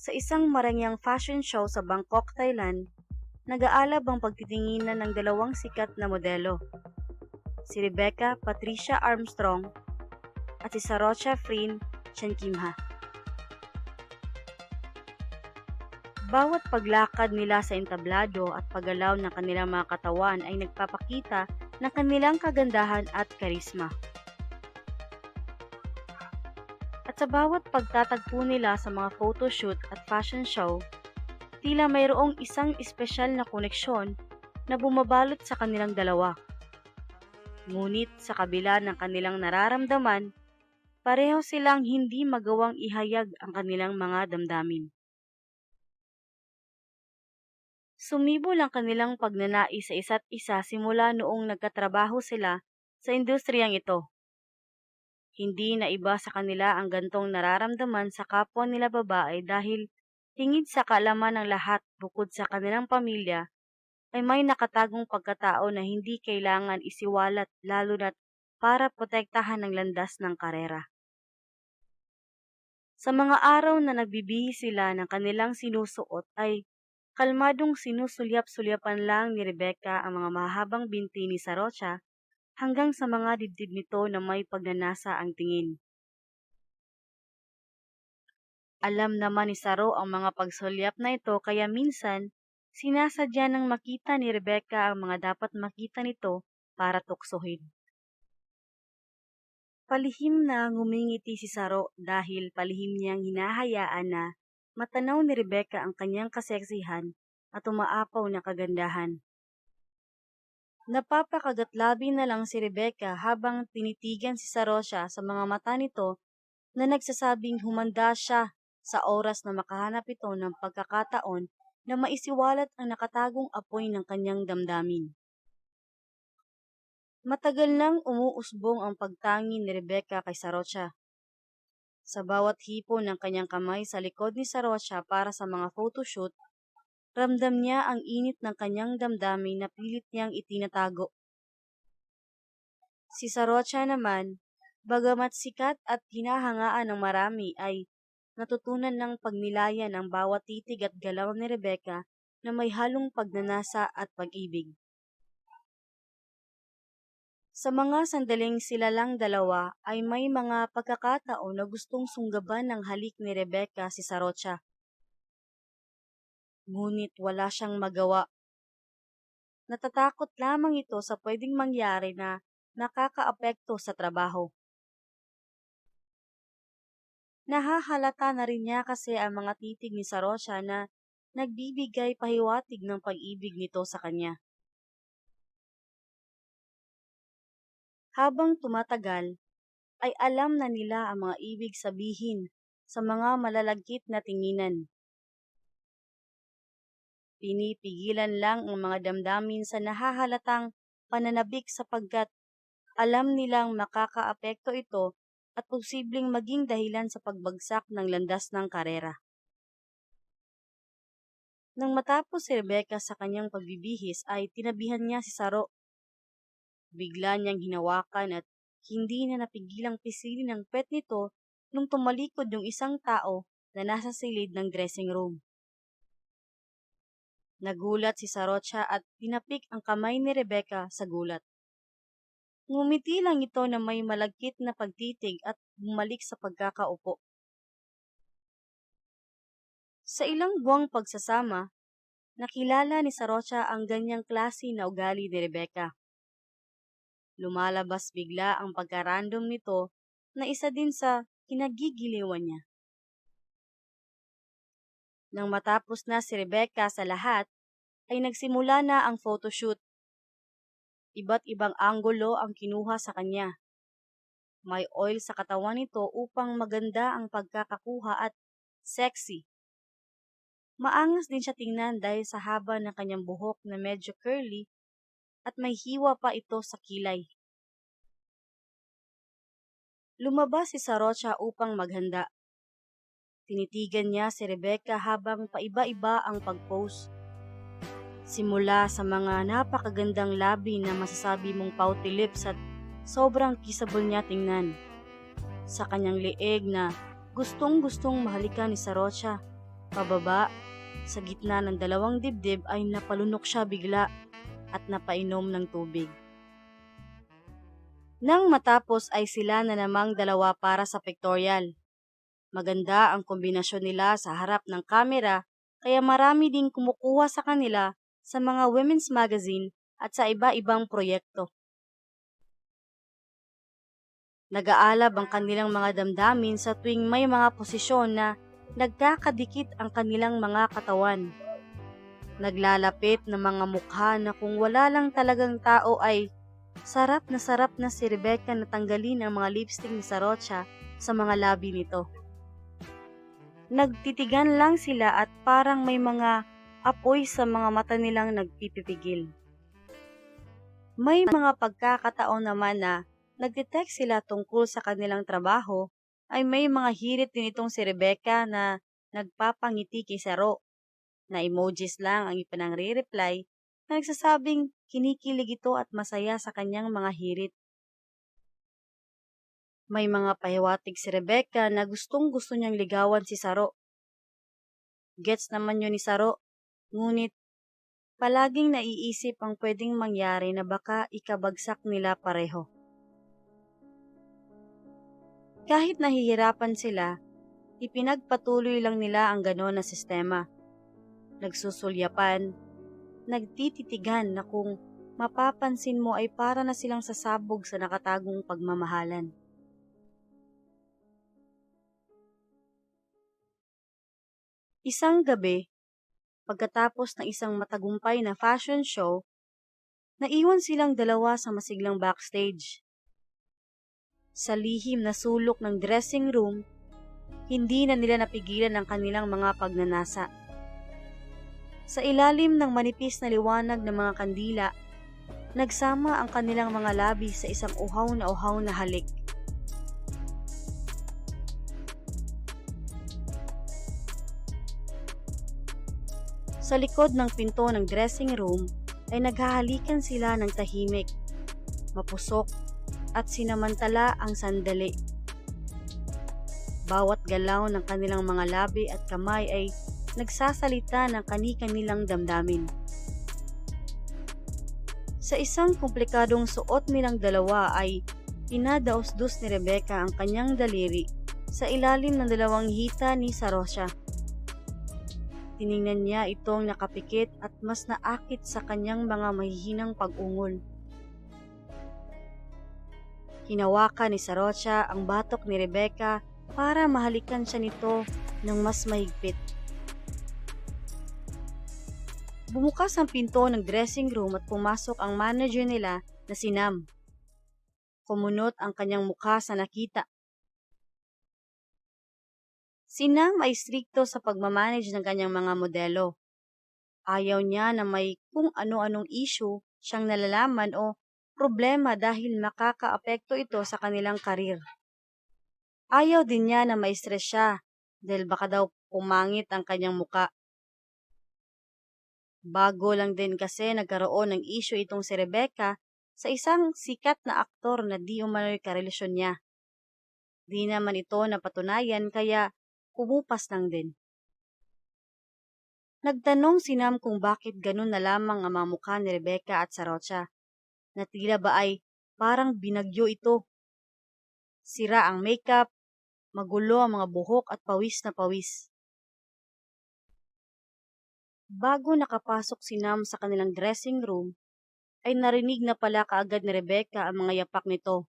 Sa isang marangyang fashion show sa Bangkok, Thailand, nag-aalab ang pagtitinginan ng dalawang sikat na modelo, si Rebecca Patricia Armstrong at si Sarocha Frin Chankimha. Bawat paglakad nila sa entablado at paggalaw ng kanilang mga katawan ay nagpapakita ng kanilang kagandahan at karisma. At sa bawat pagtatagpo nila sa mga photoshoot at fashion show, tila mayroong isang espesyal na koneksyon na bumabalot sa kanilang dalawa. Ngunit sa kabila ng kanilang nararamdaman, pareho silang hindi magawang ihayag ang kanilang mga damdamin. Sumibol ang kanilang pagnanais sa isa't isa simula noong nagkatrabaho sila sa industriyang ito. Hindi na iba sa kanila ang gantong nararamdaman sa kapwa nila babae dahil hingid sa kaalaman ng lahat bukod sa kanilang pamilya ay may nakatagong pagkatao na hindi kailangan isiwalat lalo na't para protektahan ng landas ng karera. Sa mga araw na nagbibihis sila ng kanilang sinusuot ay kalmadong sinusulyap-sulyapan lang ni Rebecca ang mga mahabang binti ni Sarocha hanggang sa mga dibdib nito na may pagnanasa ang tingin. Alam naman ni Saro ang mga pagsulyap na ito kaya minsan sinasadya ng makita ni Rebecca ang mga dapat makita nito para tuksohin. Palihim na ngumingiti si Saro dahil palihim niyang hinahayaan na matanaw ni Rebecca ang kanyang kaseksihan at umaapaw na kagandahan. Napapakagatlabi na lang si Rebecca habang tinitigan si Sarocha sa mga mata nito na nagsasabing humanda siya sa oras na makahanap ito ng pagkakataon na maisiwalat ang nakatagong apoy ng kanyang damdamin. Matagal nang umuusbong ang pagtangi ni Rebecca kay Sarocha. Sa bawat hipo ng kanyang kamay sa likod ni Sarocha para sa mga photoshoot, ramdam niya ang init ng kanyang damdamin na pilit niyang itinatago. Si Sarocha naman, bagamat sikat at hinahangaan ng marami ay natutunan ng pagnilayan ang bawat titig at galaw ni Rebecca na may halong pagnanasa at pag-ibig. Sa mga sandaling sila lang dalawa ay may mga pagkakataon na gustong sunggaban ng halik ni Rebecca si Sarocha. Ngunit wala siyang magawa. Natatakot lamang ito sa pwedeng mangyari na nakakaapekto sa trabaho. Nahahalata na rin niya kasi ang mga titig ni Sarocha na nagbibigay pahiwatig ng pag-ibig nito sa kanya. Habang tumatagal, ay alam na nila ang mga ibig sabihin sa mga malalagkit na tinginan. Pinipigilan lang ang mga damdamin sa nahahalatang pananabik sapagkat alam nilang makakaapekto ito at posibleng maging dahilan sa pagbagsak ng landas ng karera. Nang matapos si Rebecca sa kanyang pagbibihis ay tinabihan niya si Saro. Bigla niyang hinawakan at hindi na napigilang pisilin ang pet nito nung tumalikod yung isang tao na nasa silid ng dressing room. Nagulat si Sarocha at tinapik ang kamay ni Rebecca sa gulat. Ngumiti lang ito na may malagkit na pagtitig at bumalik sa pagkakaupo. Sa ilang buwang pagsasama, nakilala ni Sarocha ang ganyang klase na ugali ni Rebecca. Lumalabas bigla ang pagka-random nito na isa din sa kinagigiliwan niya. Nang matapos na si Rebecca sa lahat, ay nagsimula na ang photoshoot. Iba't ibang anggulo ang kinuha sa kanya. May oil sa katawan nito upang maganda ang pagkakakuha at sexy. Maangas din siya tingnan dahil sa haba ng kanyang buhok na medyo curly at may hiwa pa ito sa kilay. Lumabas si Sarocha upang maghanda. Tinitigan niya si Rebecca habang paiba-iba ang pag-pose. Simula sa mga napakagandang labi na masasabi mong pouty lips at sobrang kissable niya tingnan. Sa kanyang leeg na gustong-gustong mahalikan ni Sarocha Pababa, sa gitna ng dalawang dibdib ay napalunok siya bigla at napainom ng tubig. Nang matapos ay sila na namang dalawa para sa pictorial. Maganda ang kombinasyon nila sa harap ng kamera kaya marami ding kumukuha sa kanila sa mga women's magazine at sa iba-ibang proyekto. Nag-aalab ang kanilang mga damdamin sa tuwing may mga posisyon na nagkakadikit ang kanilang mga katawan. Naglalapit na mga mukha na kung wala lang talagang tao ay sarap na si Rebecca na tanggalin ang mga lipstick ni Sarocha sa mga labi nito. Nagtitigan lang sila at parang may mga apoy sa mga mata nilang nagpipipigil. May mga pagkakataon naman na nagtitext sila tungkol sa kanilang trabaho ay may mga hirit din itong si Rebecca na nagpapangiti kay Saro na emojis lang ang ipanangre-reply na nagsasabing kinikilig ito at masaya sa kanyang mga hirit. May mga pahiwatig si Rebecca na gustong-gusto niyang ligawan si Saro. Gets naman yun ni Saro, ngunit palaging naiisip ang pwedeng mangyari na baka ikabagsak nila pareho. Kahit nahihirapan sila, ipinagpatuloy lang nila ang gano'n na sistema. Nagsusulyapan, nagtititigan na kung mapapansin mo ay para na silang sasabog sa nakatagong pagmamahalan. Isang gabi, pagkatapos ng isang matagumpay na fashion show, naiwan silang dalawa sa masiglang backstage. Sa lihim na sulok ng dressing room, hindi na nila napigilan ang kanilang mga pagnanasa. Sa ilalim ng manipis na liwanag ng mga kandila, nagsama ang kanilang mga labi sa isang uhaw na halik. Sa likod ng pinto ng dressing room ay naghahalikan sila ng tahimik, mapusok at sinamantala ang sandali. Bawat galaw ng kanilang mga labi at kamay ay nagsasalita ng kani-kanilang damdamin. Sa isang komplikadong suot nilang dalawa ay pinadaos-dos ni Rebecca ang kanyang daliri sa ilalim ng dalawang hita ni Sarocha. Tiningnan niya itong nakapikit at mas naakit sa kanyang mga mahihinang pag-ungol. Hinawakan ni Sarocha ang batok ni Rebecca para mahalikan siya nito ng mas mahigpit. Bumukas ang pinto ng dressing room at pumasok ang manager nila na si Nam. Kumunot ang kanyang mukha sa nakita. Si Nam ay strikto sa pagmamanage ng kanyang mga modelo. Ayaw niya na may kung ano-anong issue siyang nalalaman o problema dahil makakaapekto ito sa kanilang karir. Ayaw din niya na ma-stress siya dahil baka daw pumangit ang kanyang muka. Bago lang din kasi nagkaroon ng issue itong si Rebecca sa isang sikat na aktor na di umano'y karelasyon niya. Di naman ito napatunayan kaya kumupas lang din. Nagtanong si Nam kung bakit ganun na lamang ang mga mukha ni Rebecca at Sarocha, na tila ba ay parang binagyo ito. Sira ang makeup, magulo ang mga buhok at pawis na pawis. Bago nakapasok si Nam sa kanilang dressing room, ay narinig na pala kaagad ni Rebecca ang mga yapak nito.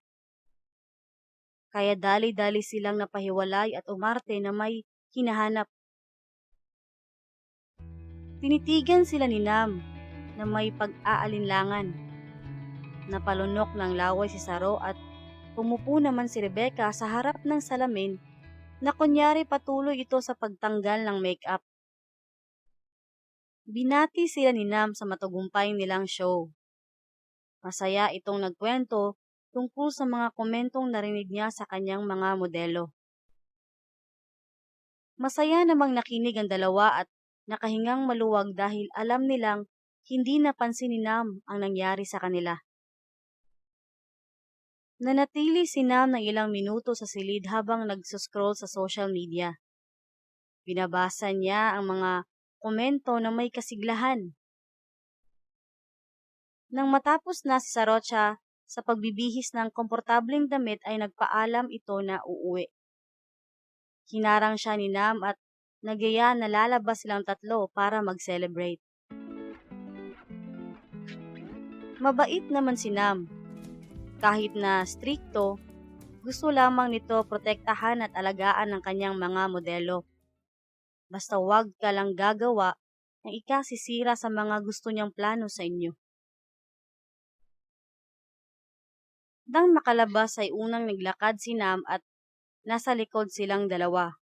Kaya dali-dali silang napahiwalay at umarte na may hinahanap. Tinitigan sila ni Nam na may pag-aalinlangan. Napalunok ng laway si Saro at pumupo naman si Rebecca sa harap ng salamin na kunyari patuloy ito sa pagtanggal ng makeup. Binati sila ni Nam sa matagumpay nilang show. Masaya itong nagkwento tungkol sa mga komentong narinig niya sa kanyang mga modelo. Masaya namang nakinig ang dalawa at nakahingang maluwag dahil alam nilang hindi napansin ni Nam ang nangyari sa kanila. Nanatili si Nam ng ilang minuto sa silid habang nagsuscroll sa social media. Binabasa niya ang mga komento na may kasiglahan. Nang matapos na si Sarocha sa pagbibihis ng komportableng damit ay nagpaalam ito na uuwi. Hinarang siya ni Nam at nagyaya na lalabas silang tatlo para mag-celebrate. Mabait naman si Nam. Kahit na strikto, gusto lamang nito protektahan at alagaan ang kanyang mga modelo. Basta wag ka lang gagawa ng ikasisira sa mga gusto niyang plano sa inyo. Nang makalabas ay unang naglakad si Nam at nasa likod silang dalawa.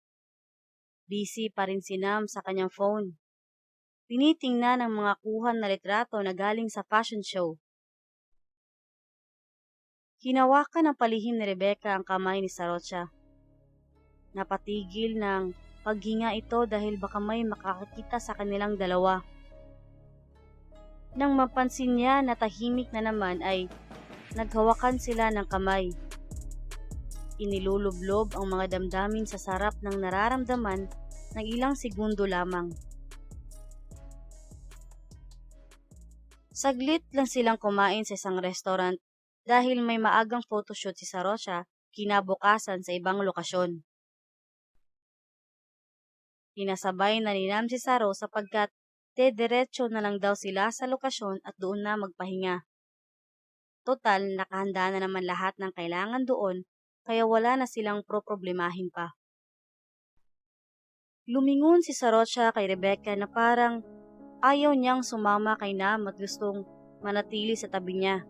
Busy pa rin si Nam sa kanyang phone. Tinitingnan ang mga kuhan na litrato na galing sa fashion show. Hinawakan ng palihim ni Rebecca ang kamay ni Sarocha. Napatigil ng paghinga ito dahil baka may makakakita sa kanilang dalawa. Nang mapansin niya na tahimik na naman ay naghawakan sila ng kamay. Inilulublob ang mga damdamin sa sarap ng nararamdaman ng ilang segundo lamang. Saglit lang silang kumain sa isang restaurant dahil may maagang photoshoot si Sarocha kinabukasan sa ibang lokasyon. Pinasabay na ni Nam si Saro sapagkat diretso na lang daw sila sa lokasyon at doon na magpahinga. Total, nakahanda na naman lahat ng kailangan doon kaya wala na silang problemahin pa. Lumingon si Sarocha kay Rebecca na parang ayaw niyang sumama kay Nam at gustong manatili sa tabi niya.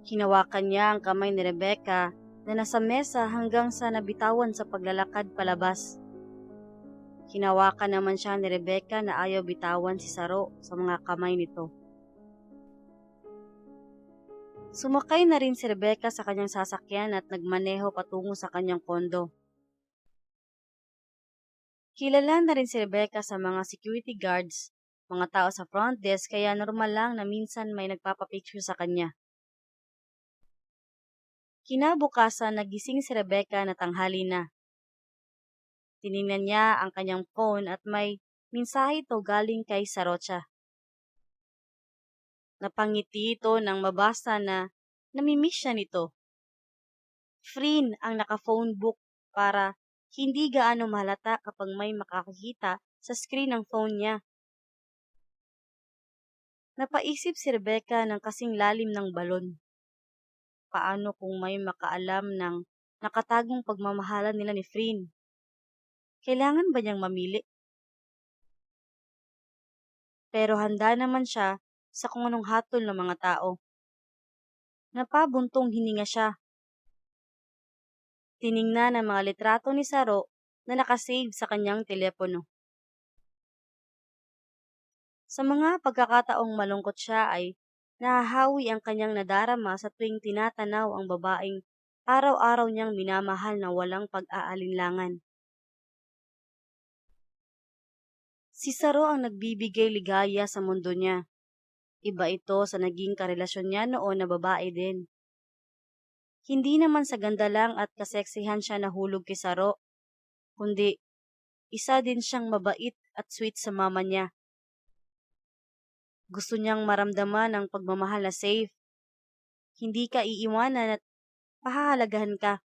Hinawakan niya ang kamay ni Rebecca na nasa mesa hanggang sa nabitawan sa paglalakad palabas. Hinawakan naman siya ni Rebecca na ayaw bitawan si Saro sa mga kamay nito. Sumakay na rin si Rebecca sa kanyang sasakyan at nagmaneho patungo sa kanyang kondo. Kilala na rin si Rebecca sa mga security guards, mga tao sa front desk kaya normal lang na minsan may nagpapapicture sa kanya. Kinabukasan nagising si Rebecca na tanghali na. Tiningnan niya ang kanyang phone at may mensahe ito galing kay Sarocha. Napangiti ito nang mabasa na namimiss siya nito. Freen ang naka-phone book para hindi gaano mahalata kapag may makakakita sa screen ng phone niya. Napaisip si Rebecca ng kasing lalim ng balon. Paano kung may makaalam ng nakatagong pagmamahalan nila ni Freen? Kailangan ba niyang mamili? Pero handa naman siya sa kung anong hatol ng mga tao. Napabuntong hininga siya. Tiningnan ang mga litrato ni Saro na nakasave sa kanyang telepono. Sa mga pagkakataong malungkot siya ay nahahawi ang kanyang nadarama sa tuwing tinatanaw ang babaeng araw-araw niyang minamahal na walang pag-aalinlangan. Si Saro ang nagbibigay ligaya sa mundo niya. Iba ito sa naging karelasyon niya noon na babae din. Hindi naman sa ganda lang at kaseksihan siya nahulog kay Saro, kundi isa din siyang mabait at sweet sa mama niya. Gusto niyang maramdaman ang pagmamahal na safe. Hindi ka iiwanan at pahahalagahan ka.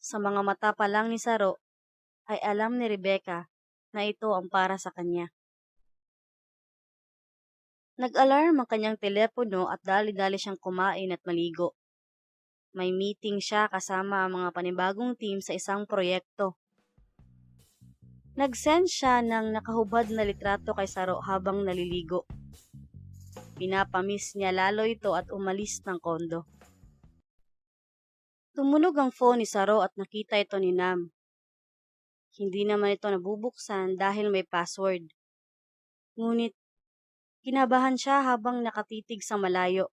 Sa mga mata pa lang ni Saro, ay alam ni Rebecca na ito ang para sa kanya. Nag-alarm ang kanyang telepono at dali-dali siyang kumain at maligo. May meeting siya kasama ang mga panibagong team sa isang proyekto. Nag-send siya ng nakahubad na litrato kay Saro habang naliligo. Pinapamiss niya lalo ito at umalis ng kondo. Tumunog ang phone ni Saro at nakita ito ni Nam. Hindi naman ito nabubuksan dahil may password. Ngunit kinabahan siya habang nakatitig sa malayo.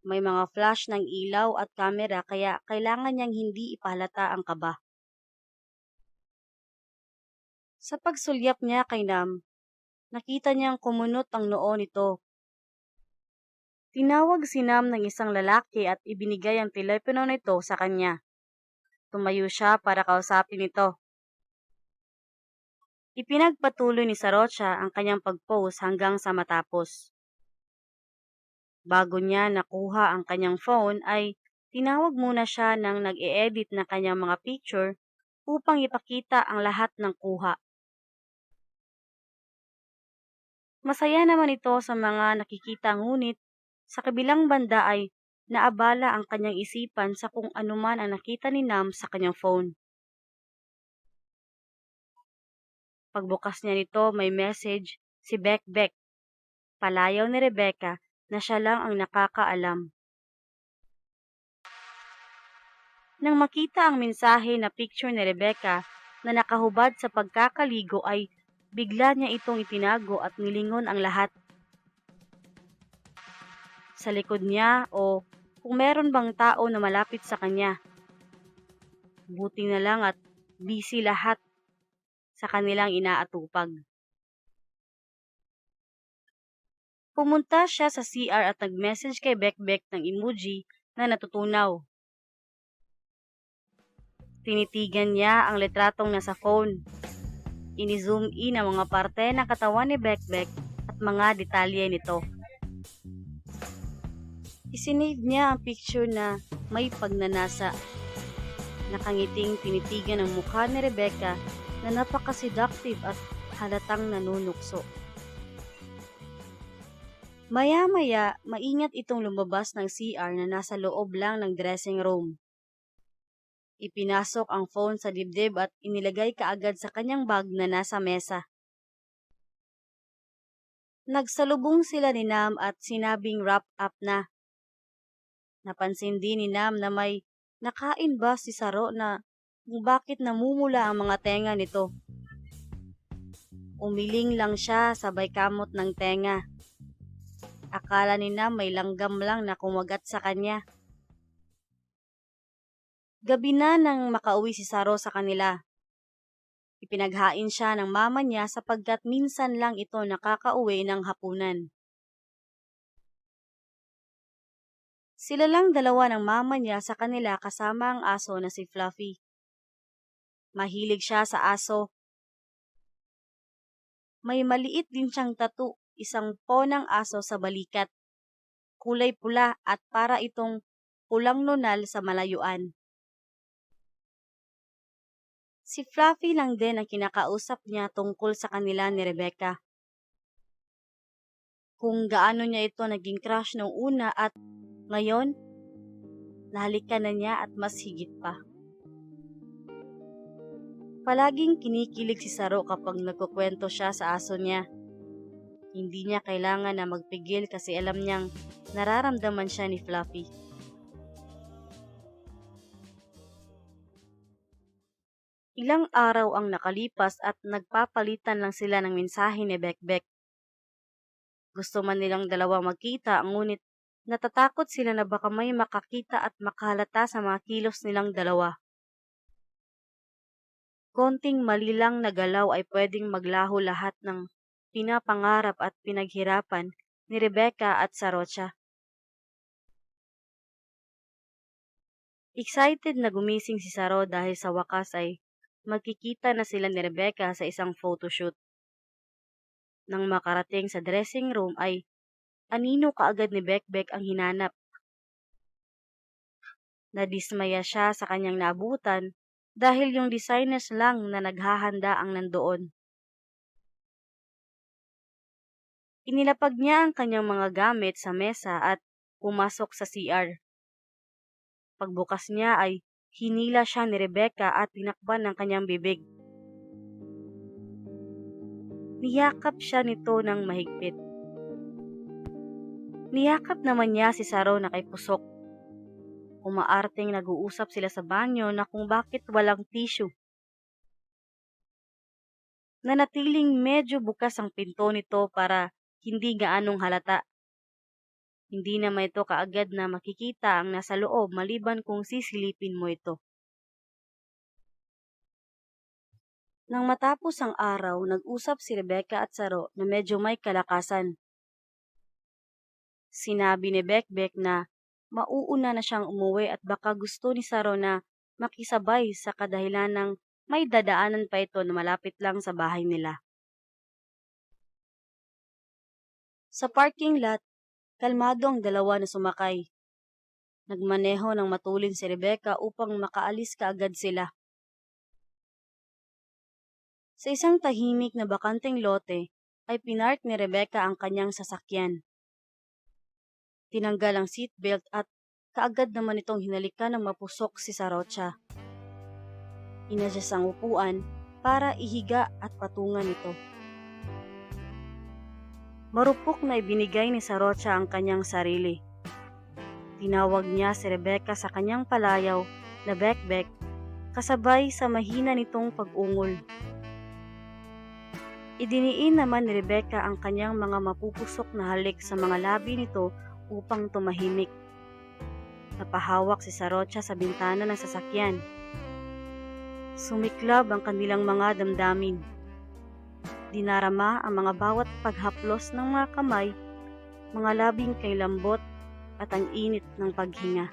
May mga flash ng ilaw at kamera kaya kailangan niyang hindi ipahalata ang kaba. Sa pagsulyap niya kay Nam, nakita niyang kumunot ang noo nito. Tinawag si Nam ng isang lalaki at ibinigay ang telepono nito sa kanya. Tumayo siya para kausapin ito. Ipinagpatuloy ni Sarocha ang kanyang pag-post hanggang sa matapos. Bago niya nakuha ang kanyang phone ay tinawag muna siya ng nag-e-edit na kanyang mga picture upang ipakita ang lahat ng kuha. Masaya naman ito sa mga nakikita ngunit sa kabilang banda ay naabala ang kanyang isipan sa kung anuman ang nakita ni Nam sa kanyang phone. Pagbukas niya nito may message si Bekbek, palayaw ni Rebecca na siya lang ang nakakaalam. Nang makita ang mensahe na picture ni Rebecca na nakahubad sa pagkakaligo ay bigla niya itong itinago at nilingon ang lahat. Sa likod niya o kung meron bang tao na malapit sa kanya. Buti na lang at busy lahat sa kanilang inaatupag. Pumunta siya sa CR at nag-message kay Bekbek ng emoji na natutunaw. Tinitigan niya ang litratong nasa phone. Ini-zoom in ang mga parte ng katawan ni Bekbek at mga detalye nito. Isinave niya ang picture na may pagnanasa. Nakangiting tinitigan ang mukha ni Rebecca na napaka-seductive at halatang nanunukso. Maya-maya, maingat itong lumabas ng CR na nasa loob lang ng dressing room. Ipinasok ang phone sa dibdib at inilagay kaagad sa kanyang bag na nasa mesa. Nagsalubong sila ni Nam at sinabing wrap up na. Napansin din ni Nam na may nakain ba si Saro na kung bakit namumula ang mga tenga nito. Umiling lang siya sabay kamot ng tenga. Akala ni Nam may langgam lang na kumagat sa kanya. Gabi na nang makauwi si Saro sa kanila. Ipinaghain siya ng mama niya sapagkat minsan lang ito nakakauwi ng hapunan. Sila lang dalawa ng mama niya sa kanila kasama ang aso na si Fluffy. Mahilig siya sa aso. May maliit din siyang tattoo, isang ponang aso sa balikat. Kulay pula at para itong pulang nunal sa malayuan. Si Fluffy lang din ang kinakausap niya tungkol sa kanila ni Rebecca. Kung gaano niya ito naging crush noong una at ngayon, nahalikan na niya at mas higit pa. Palaging kinikilig si Saro kapag nagkukwento siya sa aso niya. Hindi niya kailangan na magpigil kasi alam niyang nararamdaman siya ni Fluffy. Ilang araw ang nakalipas at nagpapalitan lang sila ng mensahe ni Bekbek. Gusto man nilang dalawa magkita, ngunit natatakot sila na baka may makakita at makahalata sa mga kilos nilang dalawa. Konting mali lang na galaw ay pwedeng maglaho lahat ng pinapangarap at pinaghirapan ni Rebecca at Sarocha. Excited na gumising si Saro dahil sa wakas ay magkikita na sila ni Rebecca sa isang photoshoot. Nang makarating sa dressing room ay anino kaagad ni Bekbek ang hinanap. Nadismaya siya sa kanyang naabutan dahil yung designers lang na naghahanda ang nandoon. Inilapag niya ang kanyang mga gamit sa mesa at pumasok sa CR. Pagbukas niya ay hinila siya ni Rebecca at tinakpan ng kanyang bibig. Niyakap siya nito ng mahigpit. Niyakap naman niya si Saro na kay pusok. Umaarteng nag-uusap sila sa banyo na kung bakit walang tissue. Nanatiling medyo bukas ang pinto nito para hindi gaanong halata. Hindi naman ito kaagad na makikita ang nasa loob maliban kung sisilipin mo ito. Nang matapos ang araw, nag-usap si Rebecca at Saro na medyo may kalakasan. Sinabi ni Bekbek na mauuna na siyang umuwi at baka gusto ni Saro na makisabay sa kadahilan ng may dadaanan pa ito na malapit lang sa bahay nila. Sa parking lot, kalmado ang dalawa na sumakay. Nagmaneho ng matulin si Rebecca upang makaalis kaagad sila. Sa isang tahimik na bakanteng lote, ay pinark ni Rebecca ang kanyang sasakyan. Tinanggal ang seatbelt at kaagad naman itong hinalikan ng mapusok si Sarocha. Inadjust ang upuan para ihiga at patungan ito. Marupok na ibinigay ni Sarocha ang kanyang sarili. Tinawag niya si Rebecca sa kanyang palayaw na bekbek kasabay sa mahina nitong pag-ungol. Idiniin naman ni Rebecca ang kanyang mga mapupusok na halik sa mga labi nito upang tumahimik. Napahawak si Sarocha sa bintana ng sasakyan. Sumiklab ang kanilang mga damdamin. Dinarama ang mga bawat paghaplos ng mga kamay, mga labing kay lambot at ang init ng paghinga.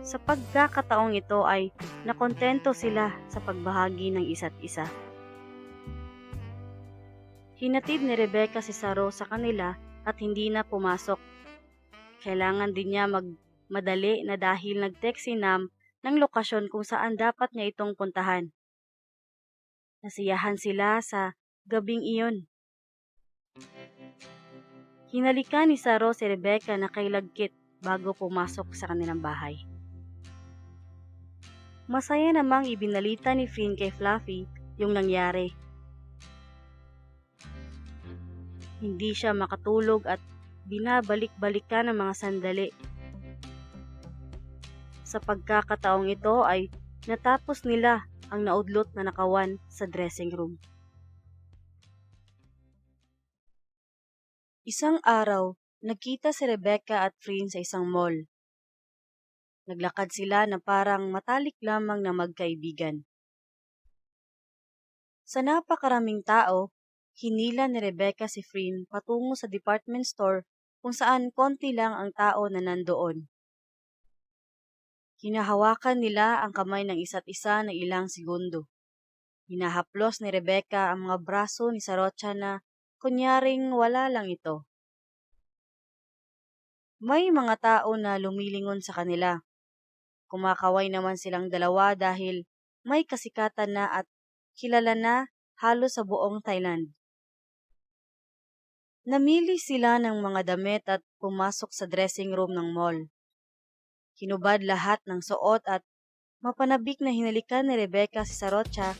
Sa pagkakataong ito ay nakontento sila sa pagbahagi ng isa't isa. Hinatid ni Rebecca si Saro sa kanila at hindi na pumasok. Kailangan din niya magmadali na dahil nag-text si Nam ng lokasyon kung saan dapat niya itong puntahan. Nasiyahan sila sa gabing iyon. Hinalikan ni Saro si Rebecca na kay lagkit bago pumasok sa kanilang bahay. Masaya namang ibinalita ni Finn kay Fluffy yung nangyari. Hindi siya makatulog at binabalik-balikan ng mga sandali. Sa pagkakataong ito ay natapos nila ang naudlot na nakawan sa dressing room. Isang araw, nagkita si Rebecca at Finn sa isang mall. Naglakad sila na parang matalik lamang na magkaibigan. Sa napakaraming tao, hinila ni Rebecca si Finn patungo sa department store kung saan konti lang ang tao na nandoon. Hinahawakan nila ang kamay ng isa't isa ng ilang segundo. Hinahaplos ni Rebecca ang mga braso ni Sarocha na kunyaring wala lang ito. May mga tao na lumilingon sa kanila. Kumakaway naman silang dalawa dahil may kasikatan na at kilala na halos sa buong Thailand. Namili sila ng mga damit at pumasok sa dressing room ng mall. Hinubad lahat ng suot at mapanabik na hinalikan ni Rebecca si Sarocha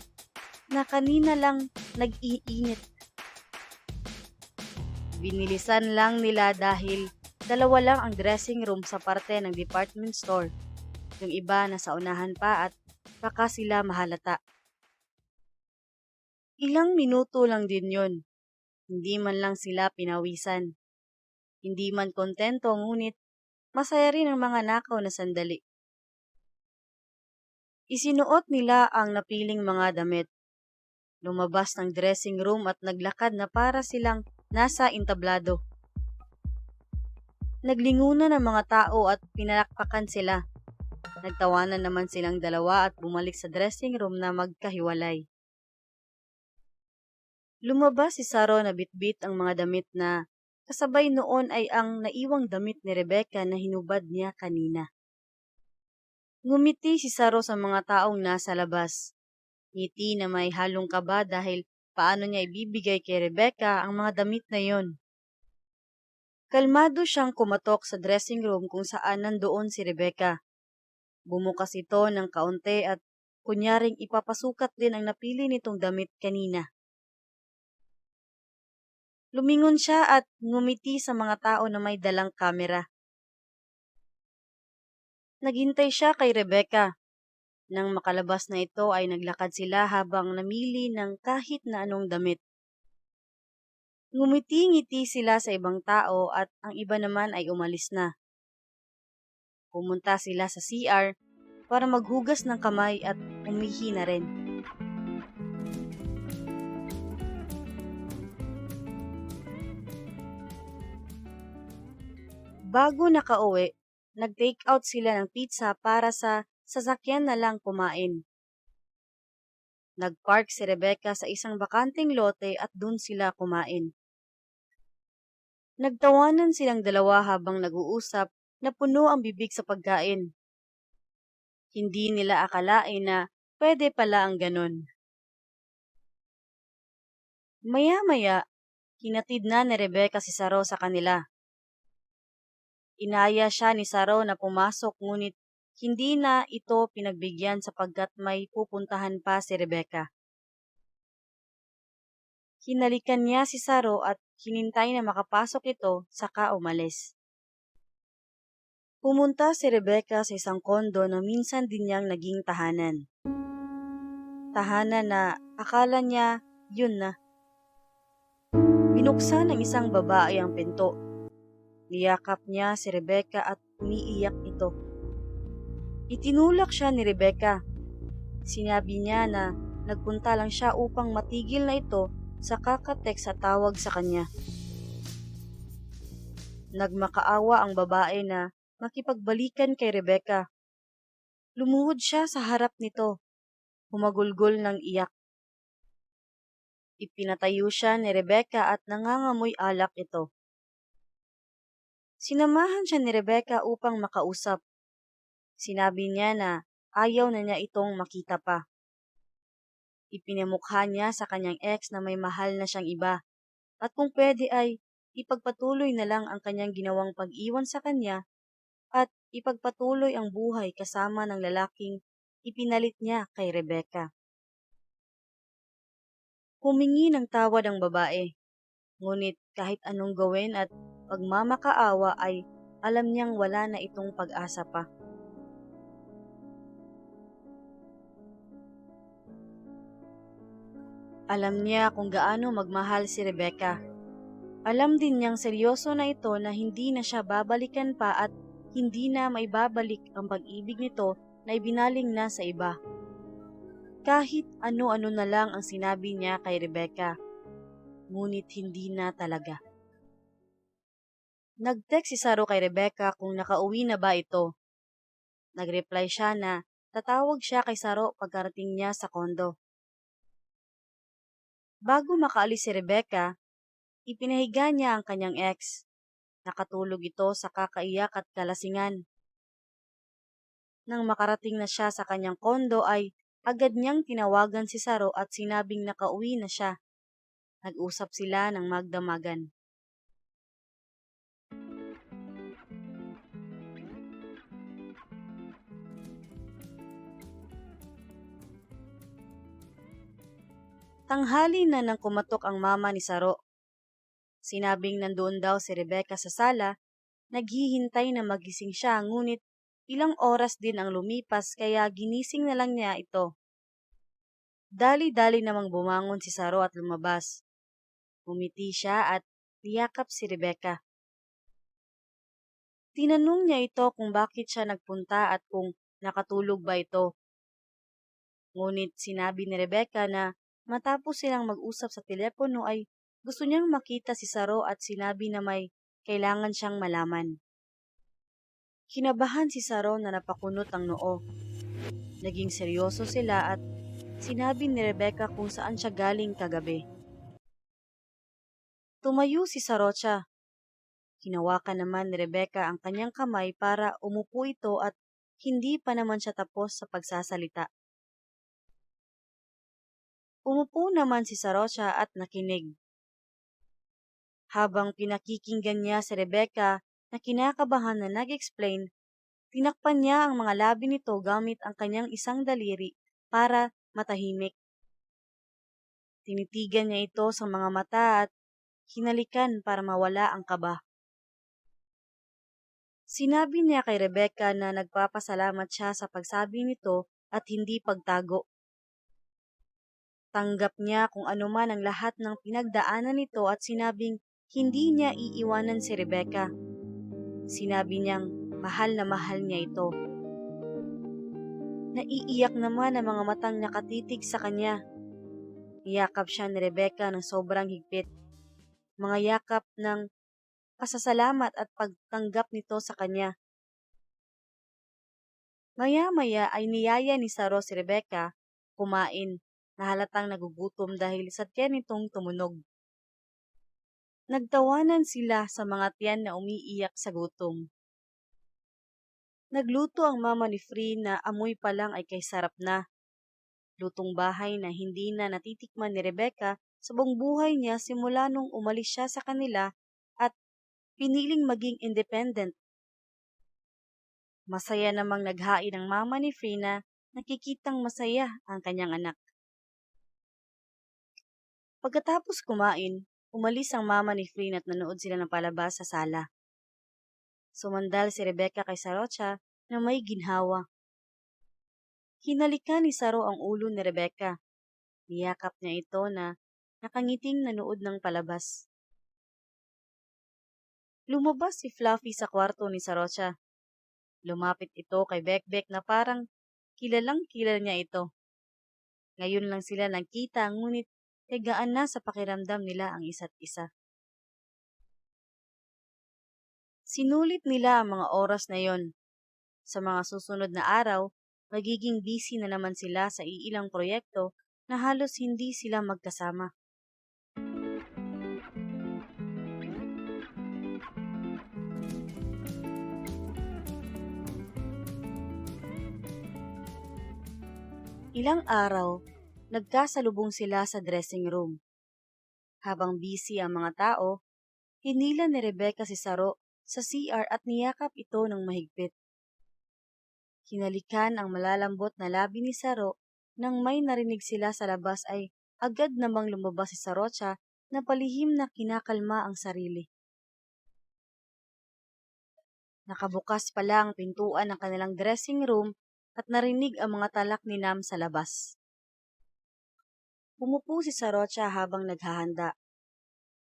na kanina lang nag-iinit. Binilisan lang nila dahil dalawa lang ang dressing room sa parte ng department store. Yung iba nasa unahan pa at baka sila mahalata. Ilang minuto lang din yun. Hindi man lang sila pinawisan. Hindi man kontento ngunit masaya rin ang mga nakaw na sandali. Isinuot nila ang napiling mga damit. Lumabas ng dressing room at naglakad na para silang nasa entablado. Naglingunan ang mga tao at pinalakpakan sila. Nagtawanan naman silang dalawa at bumalik sa dressing room na magkahiwalay. Lumabas si Saro na bitbit ang mga damit na kasabay noon ay ang naiwang damit ni Rebecca na hinubad niya kanina. Ngumiti si Saro sa mga taong nasa labas. Ngiti na may halong kaba dahil paano niya ibibigay kay Rebecca ang mga damit na yon. Kalmado siyang kumatok sa dressing room kung saan nandoon si Rebecca. Bumukas ito ng kaunti at kunyaring ipapasukat din ang napili nitong damit kanina. Lumingon siya at ngumiti sa mga tao na may dalang kamera. Naghintay siya kay Rebecca. Nang makalabas na ito ay naglakad sila habang namili ng kahit na anong damit. Ngumiti-ngiti sila sa ibang tao at ang iba naman ay umalis na. Pumunta sila sa CR para maghugas ng kamay at umihi na rin. Bago nakauwi, Nag-take out sila ng pizza para sa sasakyan na lang kumain. Nag-park si Rebecca sa isang bakanting lote at dun sila kumain. Nagtawanan silang dalawa habang nag-uusap na puno ang bibig sa pagkain. Hindi nila akalain na pwede pala ang ganon. Maya-maya, hinatid na ni Rebecca si Saro sa kanila. Inaya siya ni Saro na pumasok ngunit hindi na ito pinagbigyan sapagkat may pupuntahan pa si Rebecca. Hinalikan niya si Saro at hinintay na makapasok ito saka umalis. Pumunta si Rebecca sa isang kondo na minsan din niyang naging tahanan. Tahanan na akala niya yun na. Binuksan ng isang babae ang pinto. Niyakap niya si Rebecca at umiiyak ito. Itinulak siya ni Rebecca. Sinabi niya na nagpunta lang siya upang matigil na ito sa kakatext sa tawag sa kanya. Nagmakaawa ang babae na makipagbalikan kay Rebecca. Lumuhod siya sa harap nito. Humagulgol ng iyak. Ipinatayo siya ni Rebecca at nangangamoy alak ito. Sinamahan siya ni Rebecca upang makausap. Sinabi niya na ayaw na niya itong makita pa. Ipinamukha niya sa kanyang ex na may mahal na siyang iba at kung pwede ay ipagpatuloy na lang ang kanyang ginawang pag-iwan sa kanya at ipagpatuloy ang buhay kasama ng lalaking ipinalit niya kay Rebecca. Humingi ng tawad ang babae, ngunit kahit anong gawin at pagmamakaawa ay alam niyang wala na itong pag-asa pa. Alam niya kung gaano magmahal si Rebecca. Alam din niyang seryoso na ito na hindi na siya babalikan pa at hindi na maibabalik ang pag-ibig nito na ibinaling na sa iba. Kahit ano-ano na lang ang sinabi niya kay Rebecca, ngunit hindi na talaga. Nag-text si Saro kay Rebecca kung nakauwi na ba ito. Nag-reply siya na tatawag siya kay Saro pagkarating niya sa kondo. Bago makaalis si Rebecca, ipinahiga niya ang kanyang ex. Nakatulog ito sa kakaiyak at kalasingan. Nang makarating na siya sa kanyang kondo ay agad niyang tinawagan si Saro at sinabing nakauwi na siya. Nag-usap sila ng magdamagan. Tanghali na nang kumatok ang mama ni Saro. Sinabing nandoon daw si Rebecca sa sala, naghihintay na magising siya ngunit ilang oras din ang lumipas kaya ginising na lang niya ito. Dali-dali namang bumangon si Saro at lumabas. Umiti siya at niyakap si Rebecca. Tinanong niya ito kung bakit siya nagpunta at kung nakatulog ba ito. Ngunit sinabi ni Rebecca na matapos silang mag-usap sa telepono ay gusto niyang makita si Saro at sinabi na may kailangan siyang malaman. Kinabahan si Saro na napakunot ang noo. Naging seryoso sila at sinabi ni Rebecca kung saan siya galing kagabi. Tumayo si Sarocha. Hinawakan naman ni Rebecca ang kanyang kamay para umupo ito at hindi pa naman siya tapos sa pagsasalita. Umupo naman si Sarocha at nakinig. Habang pinakikinggan niya si Rebecca na kinakabahan na nag-explain, tinakpan niya ang mga labi nito gamit ang kanyang isang daliri para matahimik. Tinitigan niya ito sa mga mata at hinalikan para mawala ang kaba. Sinabi niya kay Rebecca na nagpapasalamat siya sa pagsabi nito at hindi pagtago. Tanggap niya kung ano man ang lahat ng pinagdaanan nito at sinabing hindi niya iiwanan si Rebecca. Sinabi niyang mahal na mahal niya ito. Naiiyak naman ang mga matang nakatitig sa kanya. Niyakap siya ni Rebecca ng sobrang higpit. Mga yakap ng pasasalamat at pagtanggap nito sa kanya. Maya-maya ay niyaya ni Saro si Rebecca kumain na halatang nagugutom dahil sa tiyan nitong tumunog. Nagtawanan sila sa mga tiyan na umiiyak sa gutom. Nagluto ang mama ni Free na amoy pa lang ay kay sarap na. Lutong bahay na hindi na natitikman ni Rebecca sa buong buhay niya simula nung umalis siya sa kanila at piniling maging independent. Masaya namang naghain ang mama ni Free na nakikitang masaya ang kanyang anak. Pagkatapos kumain, umalis ang mama ni Free at nanood sila ng palabas sa sala. Sumandal si Rebecca kay Sarocha na may ginhawa. Hinalikan ni Saro ang ulo ni Rebecca. Niyakap niya ito na nakangiting nanood ng palabas. Lumabas si Fluffy sa kwarto ni Sarocha. Lumapit ito kay Bekbek na parang kilalang kilala niya ito. Ngayon lang sila nagkita ngunit tigaan na sa pakiramdam nila ang isa't isa. Sinulit nila ang mga oras na yon. Sa mga susunod na araw, magiging busy na naman sila sa iilang proyekto na halos hindi sila magkasama. Ilang araw, nagkasalubong sila sa dressing room. Habang busy ang mga tao, hinila ni Rebecca si Saro sa CR at niyakap ito ng mahigpit. Hinalikan ang malalambot na labi ni Saro nang may narinig sila sa labas ay agad namang lumabas si Sarocha na palihim na kinakalma ang sarili. Nakabukas pala ang pintuan ng kanilang dressing room at narinig ang mga talak ni Nam sa labas. Pumupo si Sarocha habang naghahanda.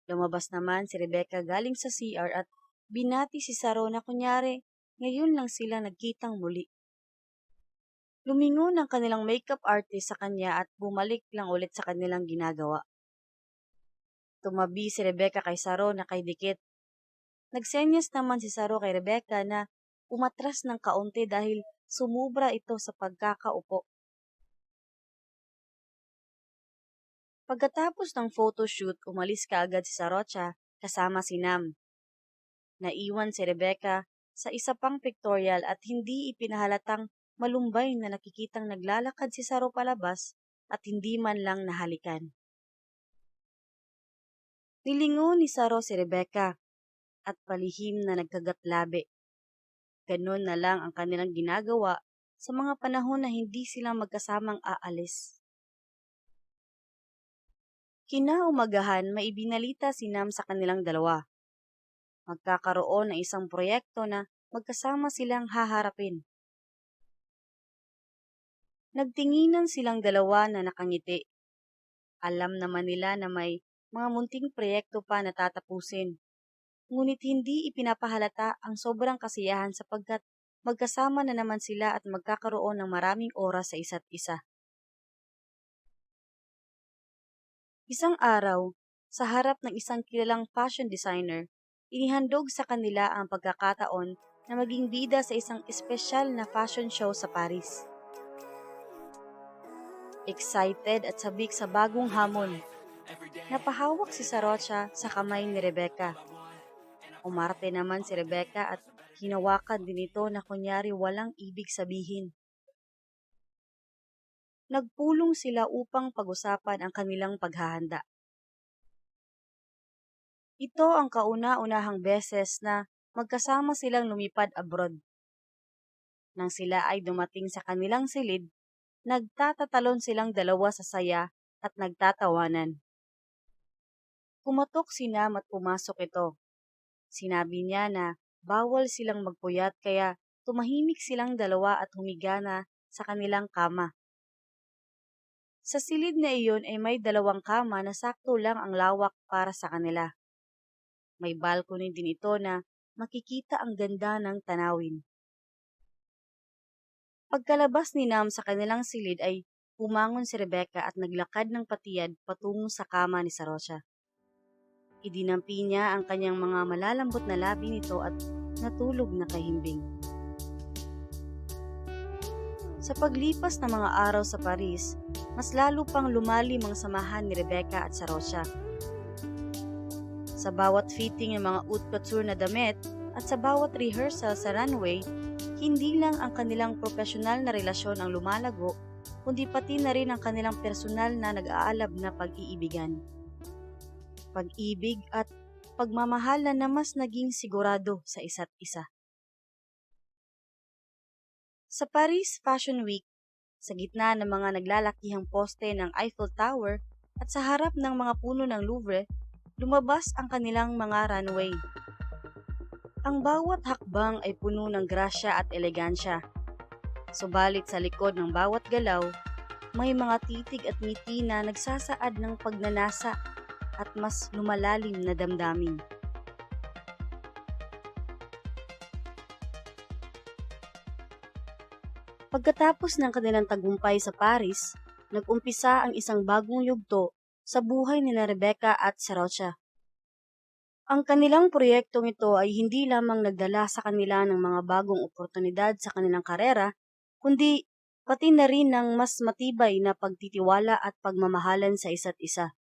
Lumabas naman si Rebecca galing sa CR at binati si Saro na kunyari ngayon lang sila nagkitang muli. Lumingon ang kanilang makeup artist sa kanya at bumalik lang ulit sa kanilang ginagawa. Tumabi si Rebecca kay Saro na kay dikit. Nagsenyas naman si Saro kay Rebecca na umatras ng kaunti dahil sumubra ito sa pagkakaupo. Pagkatapos ng photoshoot, umalis kaagad si Sarocha kasama si Nam. Naiwan si Rebecca sa isa pang pictorial at hindi ipinahalatang malumbay na nakikitang naglalakad si Saro palabas at hindi man lang nahalikan. Nilingon ni Saro si Rebecca at palihim na nagkagatlabi. Ganon na lang ang kanilang ginagawa sa mga panahon na hindi sila magkasamang aalis. Kinaumagahan, maibinalita si Nam sa kanilang dalawa. Magkakaroon ng isang proyekto na magkasama silang haharapin. Nagtinginan silang dalawa na nakangiti. Alam naman nila na may mga munting proyekto pa na tatapusin. Ngunit hindi ipinapahalata ang sobrang kasiyahan sapagkat magkasama na naman sila at magkakaroon ng maraming oras sa isa't isa. Isang araw, sa harap ng isang kilalang fashion designer, inihandog sa kanila ang pagkakataon na maging bida sa isang espesyal na fashion show sa Paris. Excited at sabik sa bagong hamon, napahawak si Sarocha sa kamay ni Rebecca. Umarte naman si Rebecca at hinawakan din ito na kunyari walang ibig sabihin. Nagpulong sila upang pag-usapan ang kanilang paghahanda. Ito ang kauna-unahang beses na magkasama silang lumipad abroad. Nang sila ay dumating sa kanilang silid, nagtatatalon silang dalawa sa saya at nagtatawanan. Kumatok si Nam at pumasok ito. Sinabi niya na bawal silang magpuyat kaya tumahimik silang dalawa at humiga na sa kanilang kama. Sa silid na iyon ay may dalawang kama na sakto lang ang lawak para sa kanila. May balcony din ito na makikita ang ganda ng tanawin. Pagkalabas ni Nam sa kanilang silid ay pumangon si Rebecca at naglakad ng patiyad patungo sa kama ni Sarocha. Idinampi niya ang kanyang mga malalambot na labi nito at natulog na kahimbing. Sa paglipas ng mga araw sa Paris, mas lalo pang lumalim ang samahan ni Rebecca at Sarocha. Sa bawat fitting ng mga haute couture na damit at sa bawat rehearsal sa runway, hindi lang ang kanilang profesional na relasyon ang lumalago, kundi pati na rin ang kanilang personal na nag-aalab na pag-iibigan. Pag-ibig at pagmamahalan na mas naging sigurado sa isa't isa. Sa Paris Fashion Week, sa gitna ng mga naglalakihang poste ng Eiffel Tower at sa harap ng mga puno ng Louvre, lumabas ang kanilang mga runway. Ang bawat hakbang ay puno ng grasya at elegansya. Subalit sa likod ng bawat galaw, may mga titig at ngiti na nagsasaad ng pagnanasa at mas lumalalim na damdamin. Pagkatapos ng kanilang tagumpay sa Paris, nag-umpisa ang isang bagong yugto sa buhay ni Rebecca at Sarocha. Ang kanilang proyektong ito ay hindi lamang nagdala sa kanila ng mga bagong oportunidad sa kanilang karera, kundi pati na rin ng mas matibay na pagtitiwala at pagmamahalan sa isa't isa.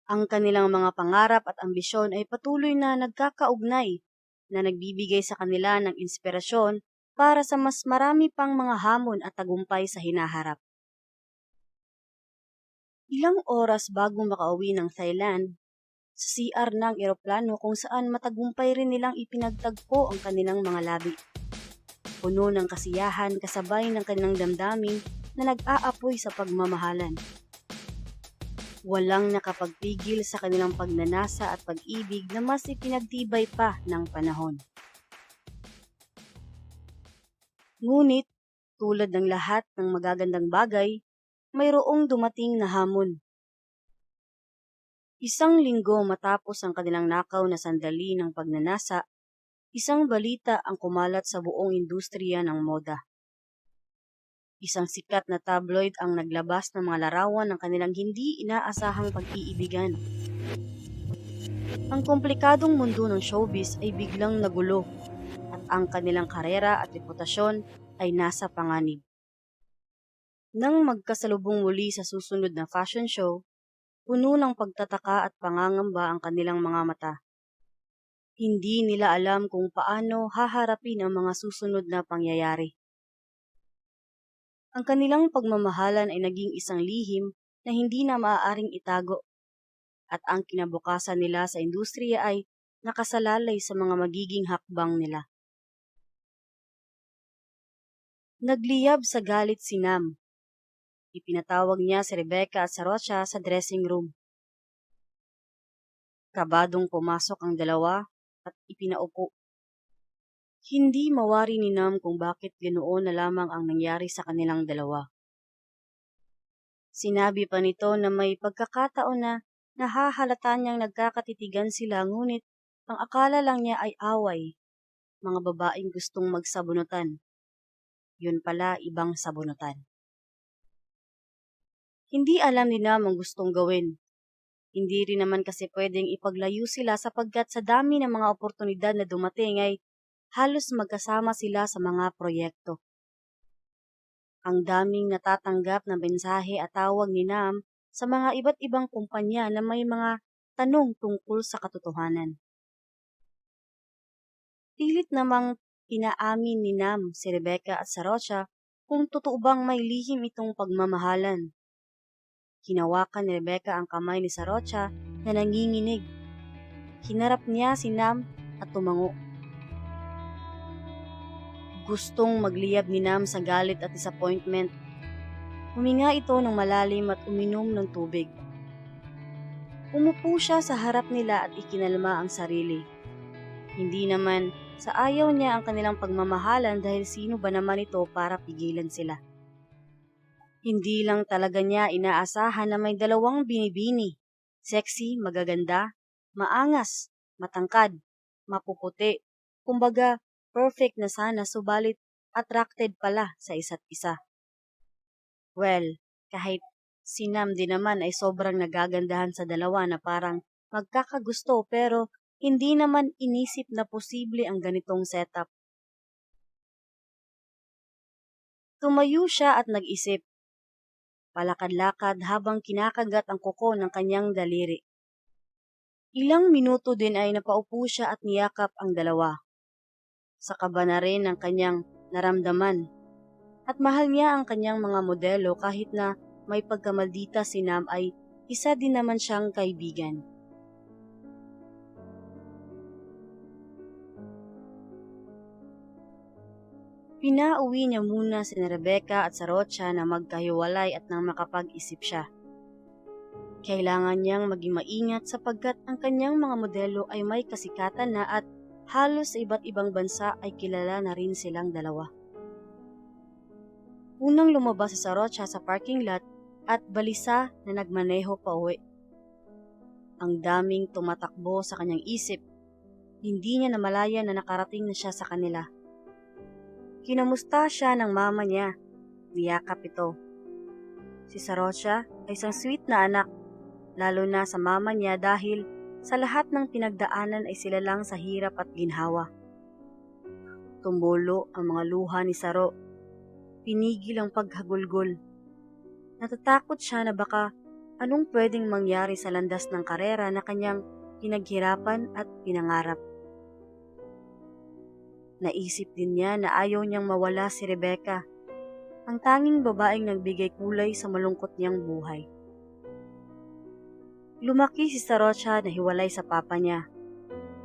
Ang kanilang mga pangarap at ambisyon ay patuloy na nagkakaugnay na nagbibigay sa kanila ng inspirasyon para sa mas marami pang mga hamon at tagumpay sa hinaharap. Ilang oras bago makauwi ng Thailand, sa CR ng eroplano kung saan matagumpay rin nilang ipinagtagpo ang kanilang mga labi. Puno ng kasiyahan kasabay ng kanilang damdamin na nag-aapoy sa pagmamahalan. Walang nakapagpigil sa kanilang pagnanasa at pag-ibig na mas ipinagtibay pa ng panahon. Ngunit, tulad ng lahat ng magagandang bagay, mayroong dumating na hamon. Isang linggo matapos ang kanilang nakaw na sandali ng pagnanasa, isang balita ang kumalat sa buong industriya ng moda. Isang sikat na tabloid ang naglabas ng mga larawan ng kanilang hindi inaasahang pag-iibigan. Ang komplikadong mundo ng showbiz ay biglang nagulo at ang kanilang karera at reputasyon ay nasa panganib. Nang magkasalubong muli sa susunod na fashion show, puno ng pagtataka at pangangamba ang kanilang mga mata. Hindi nila alam kung paano haharapin ang mga susunod na pangyayari. Ang kanilang pagmamahalan ay naging isang lihim na hindi na maaaring itago, at ang kinabukasan nila sa industriya ay nakasalalay sa mga magiging hakbang nila. Nagliyab sa galit si Nam. Ipinatawag niya si Rebecca at Sarocha sa dressing room. Kabadong pumasok ang dalawa at ipinaupo. Hindi mawari ni Nam kung bakit ganoon na lamang ang nangyari sa kanilang dalawa. Sinabi pa nito na may pagkakataon na nahahalata niyang nagkakatitigan sila, ngunit ang akala lang niya ay away, mga babaeng gustong magsabunutan. Yun pala, ibang sabunutan. Hindi alam ni Nam ang gustong gawin. Hindi rin naman kasi pwedeng ipaglayo sila sapagkat sa dami ng mga oportunidad na dumating ay halos magkasama sila sa mga proyekto. Ang daming natatanggap na mensahe at tawag ni Nam sa mga iba't ibang kumpanya na may mga tanong tungkol sa katotohanan. Pilit namang inaamin ni Nam si Rebecca at Sarocha kung totoo bang may lihim itong pagmamahalan. Hinawakan ni Rebecca ang kamay ni Sarocha na nanginginig. Hinarap niya si Nam at tumango. Gustong magliyab ni Nam sa galit at disappointment. Huminga ito ng malalim at uminom ng tubig. Umupo siya sa harap nila at ikinalma ang sarili. Hindi naman sa ayaw niya ang kanilang pagmamahalan dahil sino ba naman ito para pigilan sila. Hindi lang talaga niya inaasahan na may dalawang binibini. Sexy, magaganda, maangas, matangkad, mapuputi. Kumbaga, perfect na sana subalit attracted pala sa isa't isa. Well, kahit si Nam din naman ay sobrang nagagandahan sa dalawa na parang magkakagusto pero hindi naman inisip na posible ang ganitong setup. Tumayo siya at nag-isip, palakad-lakad habang kinakagat ang kuko ng kanyang daliri. Ilang minuto din ay napaupo siya at niyakap ang dalawa. Sakaba na rin ang kanyang naramdaman. At mahal niya ang kanyang mga modelo kahit na may pagkamaldita si Nam ay isa din naman siyang kaibigan. Pinauwi niya muna si Rebecca at Sarocha na magkahiwalay at nang makapag-isip siya. Kailangan niyang maging maingat sapagkat ang kanyang mga modelo ay may kasikatan na at halos sa iba't ibang bansa ay kilala na rin silang dalawa. Unang lumabas si Sarocha sa parking lot at balisa na nagmaneho pa uwi. Ang daming tumatakbo sa kanyang isip. Hindi niya namalaya na nakarating na siya sa kanila. Kinamusta siya ng mama niya. Niyakap ito. Si Sarocha ay isang sweet na anak, lalo na sa mama niya dahil sa lahat ng pinagdaanan ay sila lang sa hirap at ginhawa. Tumulo ang mga luha ni Saro. Pinigil ang paghagulgol. Natatakot siya na baka anong pwedeng mangyari sa landas ng karera na kanyang pinaghirapan at pinangarap. Naisip din niya na ayaw niyang mawala si Rebecca, ang tanging babaeng nagbigay kulay sa malungkot niyang buhay. Lumaki si Sarocha na hiwalay sa papa niya.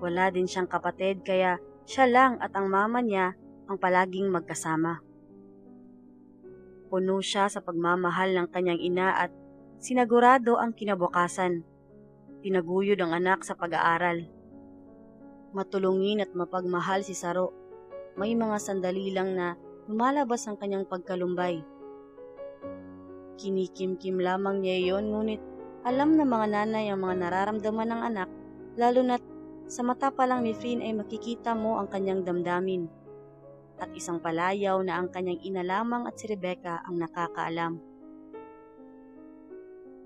Wala din siyang kapatid kaya siya lang at ang mama niya ang palaging magkasama. Puno siya sa pagmamahal ng kanyang ina at sinagurado ang kinabukasan. Tinaguyod ang anak sa pag-aaral. Matulungin at mapagmahal si Saro. May mga sandali lang na lumalabas ang kanyang pagkalumbay. Kinikimkim lamang niya iyon ngunit alam ng mga nanay ang mga nararamdaman ng anak, lalo na't sa mata pa lang ni Frin ay makikita mo ang kanyang damdamin. At isang palayaw na ang kanyang ina lamang at si Rebecca ang nakakaalam.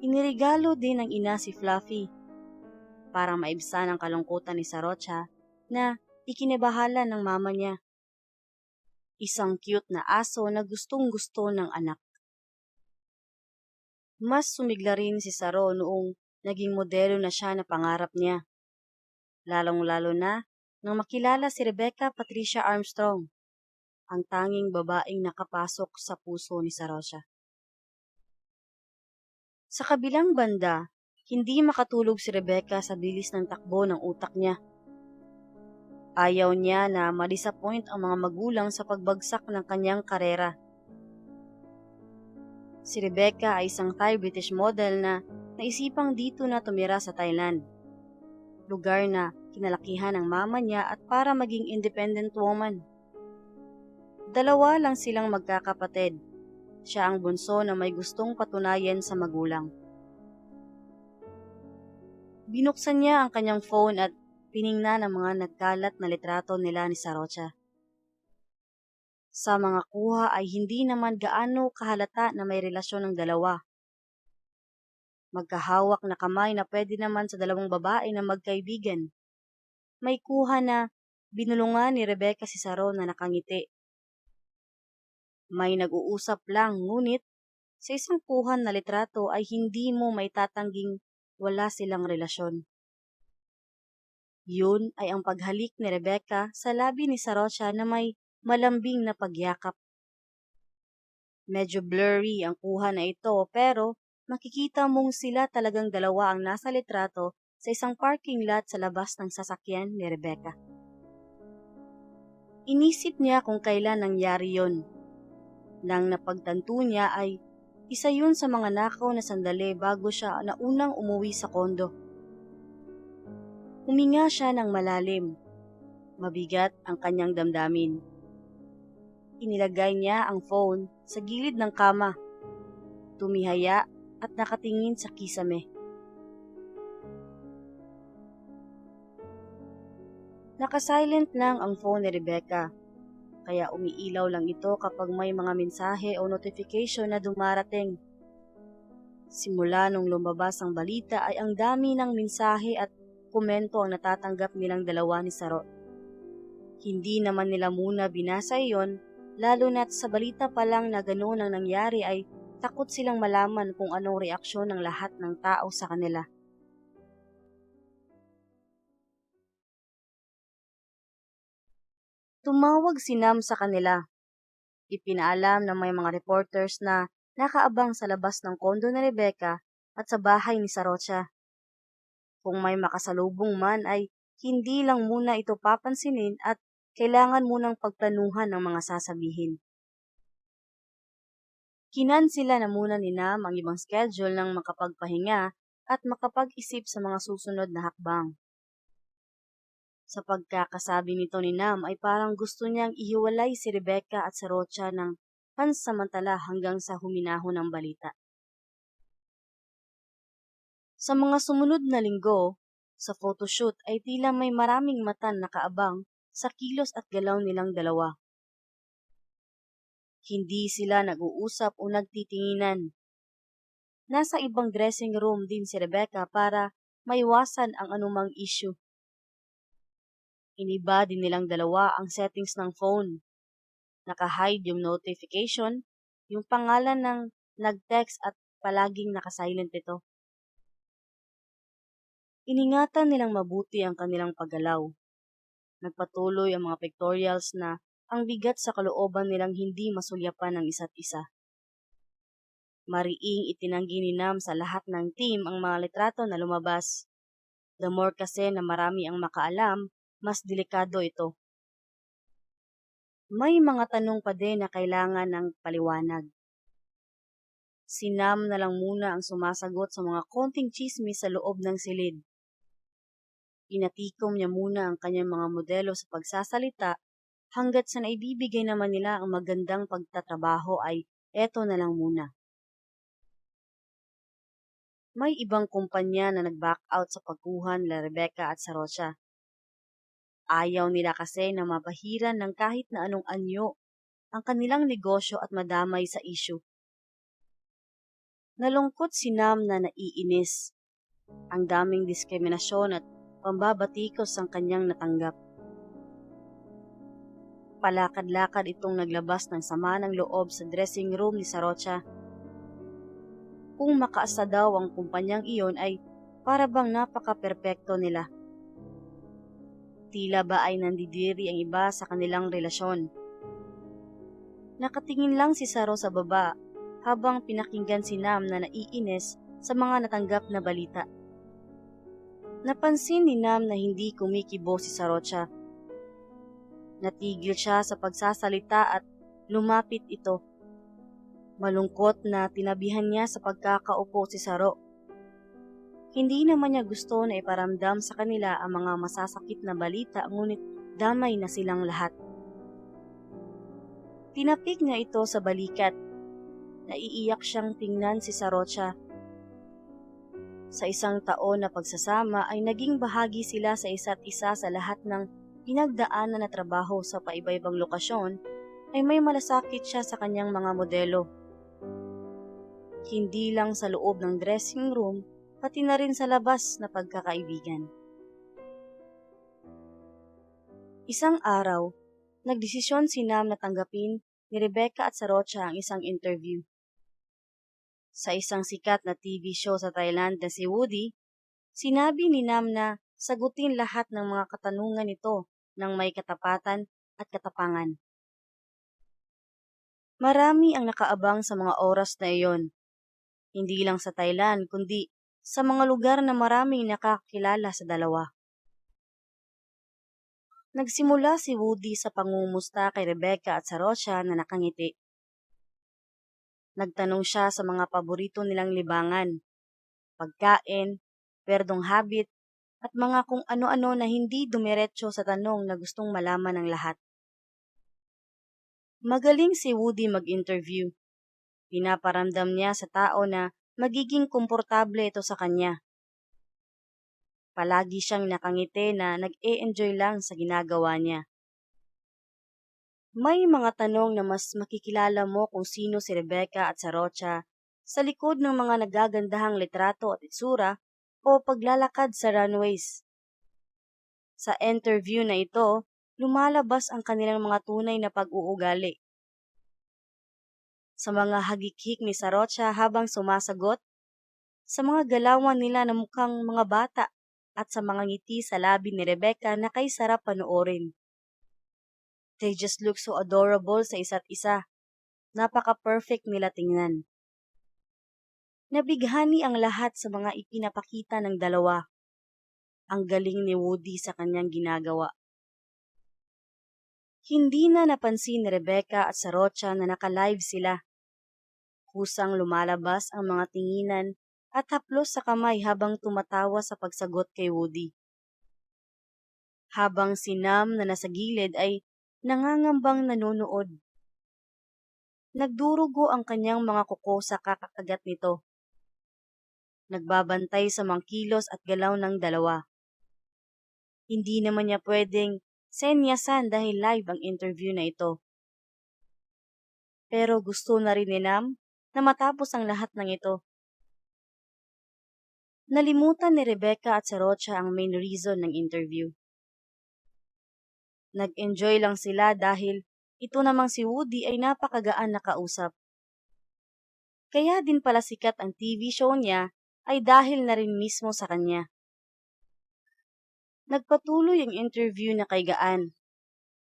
Inirigalo din ng ina si Fluffy para maibsan ang kalungkutan ni Sarocha na ikinibahala ng mama niya. Isang cute na aso na gustong-gusto ng anak. Mas sumigla rin si Saro noong naging modelo na siya na pangarap niya. Lalong-lalo na nang makilala si Rebecca Patricia Armstrong, ang tanging babaeng nakapasok sa puso ni Sarocha. Sa kabilang banda, hindi makatulog si Rebecca sa bilis ng takbo ng utak niya. Ayaw niya na ma-disappoint ang mga magulang sa pagbagsak ng kanyang karera. Si Rebecca ay isang Thai British model na naisipang dito na tumira sa Thailand. Lugar na kinalakihan ng mama niya at para maging independent woman. Dalawa lang silang magkakapatid. Siya ang bunso na may gustong patunayan sa magulang. Binuksan niya ang kanyang phone at piningnan ang mga nagkalat na litrato nila ni Sarocha. Sa mga kuha ay hindi naman gaano kahalata na may relasyon ng dalawa. Magkahawak na kamay na pwede naman sa dalawang babae na magkaibigan. May kuha na binulungan ni Rebecca si Saro na nakangiti. May nag-uusap lang ngunit sa isang kuha na litrato ay hindi mo may tatangging wala silang relasyon. Yun ay ang paghalik ni Rebecca sa labi ni Sarocha na may malambing na pagyakap. Medyo blurry ang kuha na ito pero makikita mong sila talagang dalawa ang nasa litrato sa isang parking lot sa labas ng sasakyan ni Rebecca. Inisip niya kung kailan nangyari yon. Nang napagtanto niya ay isa yun sa mga nakaw na sandali bago siya na unang umuwi sa kondo. Huminga siya ng malalim. Mabigat ang kanyang damdamin. Inilagay niya ang phone sa gilid ng kama. Tumihaya at nakatingin sa kisame. Naka-silent lang ang phone ni Rebecca, kaya umiilaw lang ito kapag may mga mensahe o notification na dumarating. Simula nung lumabas ang balita ay ang dami ng mensahe at komento ang natatanggap nilang dalawa ni Saro. Hindi naman nila muna binasa iyon Lalo na't sa balita pa lang na ganoon ang nangyari ay takot silang malaman kung anong reaksyon ng lahat ng tao sa kanila. Tumawag si Nam sa kanila. Ipinaalam ng may mga reporters na nakaabang sa labas ng kondo ni Rebecca at sa bahay ni Sarocha. Kung may makasalubong man ay hindi lang muna ito papansinin at kailangan munang pagplanuhan ng mga sasabihin. Kinansila na muna ni Nam ang ibang schedule ng makapagpahinga at makapag-isip sa mga susunod na hakbang. Sa pagkakasabi nito ni Nam ay parang gusto niyang ihiwalay si Rebecca at si Rocha ng pansamantala hanggang sa huminahon ng balita. Sa mga sumunod na linggo, sa photoshoot ay tila may maraming mata nakaabang sa kilos at galaw nilang dalawa. Hindi sila nag-uusap o nagtitinginan. Nasa ibang dressing room din si Rebecca para maiwasan ang anumang issue. Iniba din nilang dalawa ang settings ng phone. Naka-hide yung notification, yung pangalan ng nag-text at palaging naka-silent ito. Iningatan nilang mabuti ang kanilang paggalaw. Nagpatuloy ang mga pictorials na ang bigat sa kalooban nilang hindi masulyapan ng isa't isa. Mariing itinanggi ni Nam sa lahat ng team ang mga litrato na lumabas. The more kasi na marami ang makaalam, mas delikado ito. May mga tanong pa din na kailangan ng paliwanag. Si Nam na lang muna ang sumasagot sa mga konting chismis sa loob ng silid. Pinatikom niya muna ang kanyang mga modelo sa pagsasalita hanggat sa naibibigay naman nila ang magandang pagtatrabaho ay eto na lang muna. May ibang kumpanya na nag-back out sa pagkuha nila Rebecca at Sarocha. Ayaw nila kasi na mabahiran ng kahit na anong anyo ang kanilang negosyo at madamay sa issue. Nalungkot si Nam na naiinis. Ang daming diskriminasyon at pambabatikos ang kanyang natanggap. Palakad-lakad itong naglabas ng sama ng loob sa dressing room ni Sarocha. Kung makaasa daw ang kumpanyang iyon ay para bang napaka-perpekto nila. Tila ba ay nandidiri ang iba sa kanilang relasyon. Nakatingin lang si Saro sa baba habang pinakinggan si Nam na naiinis sa mga natanggap na balita. Napansin ni Nam na hindi kumikibo si Sarocha. Natigil siya sa pagsasalita at lumapit ito. Malungkot na tinabihan niya sa pagkakaupo si Saro. Hindi naman niya gusto na iparamdam sa kanila ang mga masasakit na balita ngunit damay na silang lahat. Tinapik niya ito sa balikat. Naiiyak siyang tingnan si Sarocha. Sa isang taon na pagsasama ay naging bahagi sila sa isa't isa sa lahat ng pinagdaanan na trabaho sa paiba-ibang lokasyon ay may malasakit siya sa kanyang mga modelo. Hindi lang sa loob ng dressing room, pati na rin sa labas na pagkakaibigan. Isang araw, nagdesisyon si Nam na tanggapin ni Rebecca at Sarocha ang isang interview. Sa isang sikat na TV show sa Thailand na si Woody, sinabi ni Nam na sagutin lahat ng mga katanungan nito ng may katapatan at katapangan. Marami ang nakaabang sa mga oras na iyon. Hindi lang sa Thailand, kundi sa mga lugar na maraming nakakilala sa dalawa. Nagsimula si Woody sa pangumusta kay Rebecca at Sarocha na nakangiti. Nagtanong siya sa mga paborito nilang libangan, pagkain, perdong habit, at mga kung ano-ano na hindi dumiretso sa tanong na gustong malaman ng lahat. Magaling si Woody mag-interview. Pinaparamdam niya sa tao na magiging komportable ito sa kanya. Palagi siyang nakangiti na nag-e-enjoy lang sa ginagawa niya. May mga tanong na mas makikilala mo kung sino si Rebecca at Sarocha sa likod ng mga nagagandahang litrato at itsura o paglalakad sa runways. Sa interview na ito, lumalabas ang kanilang mga tunay na pag-uugali. sa mga hagikik ni Sarocha habang sumasagot, sa mga galawan nila na mukhang mga bata, at sa mga ngiti sa labi ni Rebecca na kay sarap panoorin. They just look so adorable sa isa't isa. Napaka-perfect nila tingnan. Nabighani ang lahat sa mga ipinapakita ng dalawa. Ang galing ni Woody sa kanyang ginagawa. Hindi na napansin ni Rebecca at Sarocha na naka-live sila. Kusang lumalabas ang mga tinginan at haplos sa kamay habang tumatawa sa pagsagot kay Woody. Habang si Nam na nasa gilid ay nangangambang nanonood. Nagdurugo ang kanyang mga kuko sa kakakagat nito. Nagbabantay sa mga kilos at galaw ng dalawa. Hindi naman niya pwedeng senyasan dahil live ang interview na ito. Pero gusto na rin ni Nam na matapos ang lahat ng ito. Nalimutan ni Rebecca at Sarocha ang main reason ng interview. Nag-enjoy lang sila dahil ito namang si Woody ay napakagaan na kausap. Kaya din pala sikat ang TV show niya ay dahil na rin mismo sa kanya. Nagpatuloy ang interview na kay gaan.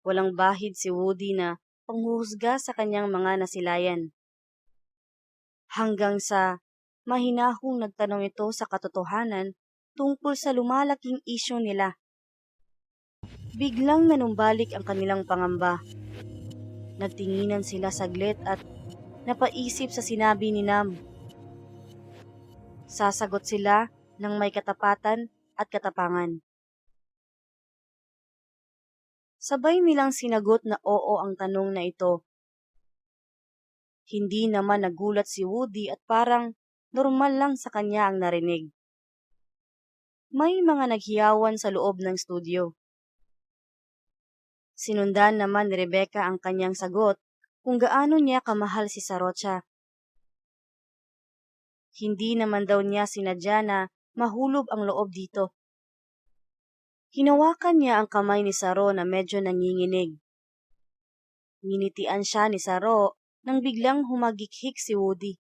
Walang bahid si Woody na panghuhusga sa kanyang mga nasilayan. Hanggang sa mahinahong nagtanong ito sa katotohanan tungkol sa lumalaking isyu nila. Biglang nanumbalik ang kanilang pangamba. Nagtinginan sila saglit at napaisip sa sinabi ni Nam. Sasagot sila ng may katapatan at katapangan. Sabay nilang sinagot na oo ang tanong na ito. Hindi naman nagulat si Woody at parang normal lang sa kanya ang narinig. May mga naghiyawan sa loob ng studio. Sinundan naman ni Rebecca ang kanyang sagot kung gaano niya kamahal si Sarocha. Hindi naman daw niya sinadya na mahulog ang loob dito. Hinawakan niya ang kamay ni Saro na medyo nanginginig. Nginitian siya ni Saro nang biglang humagikhik si Woody.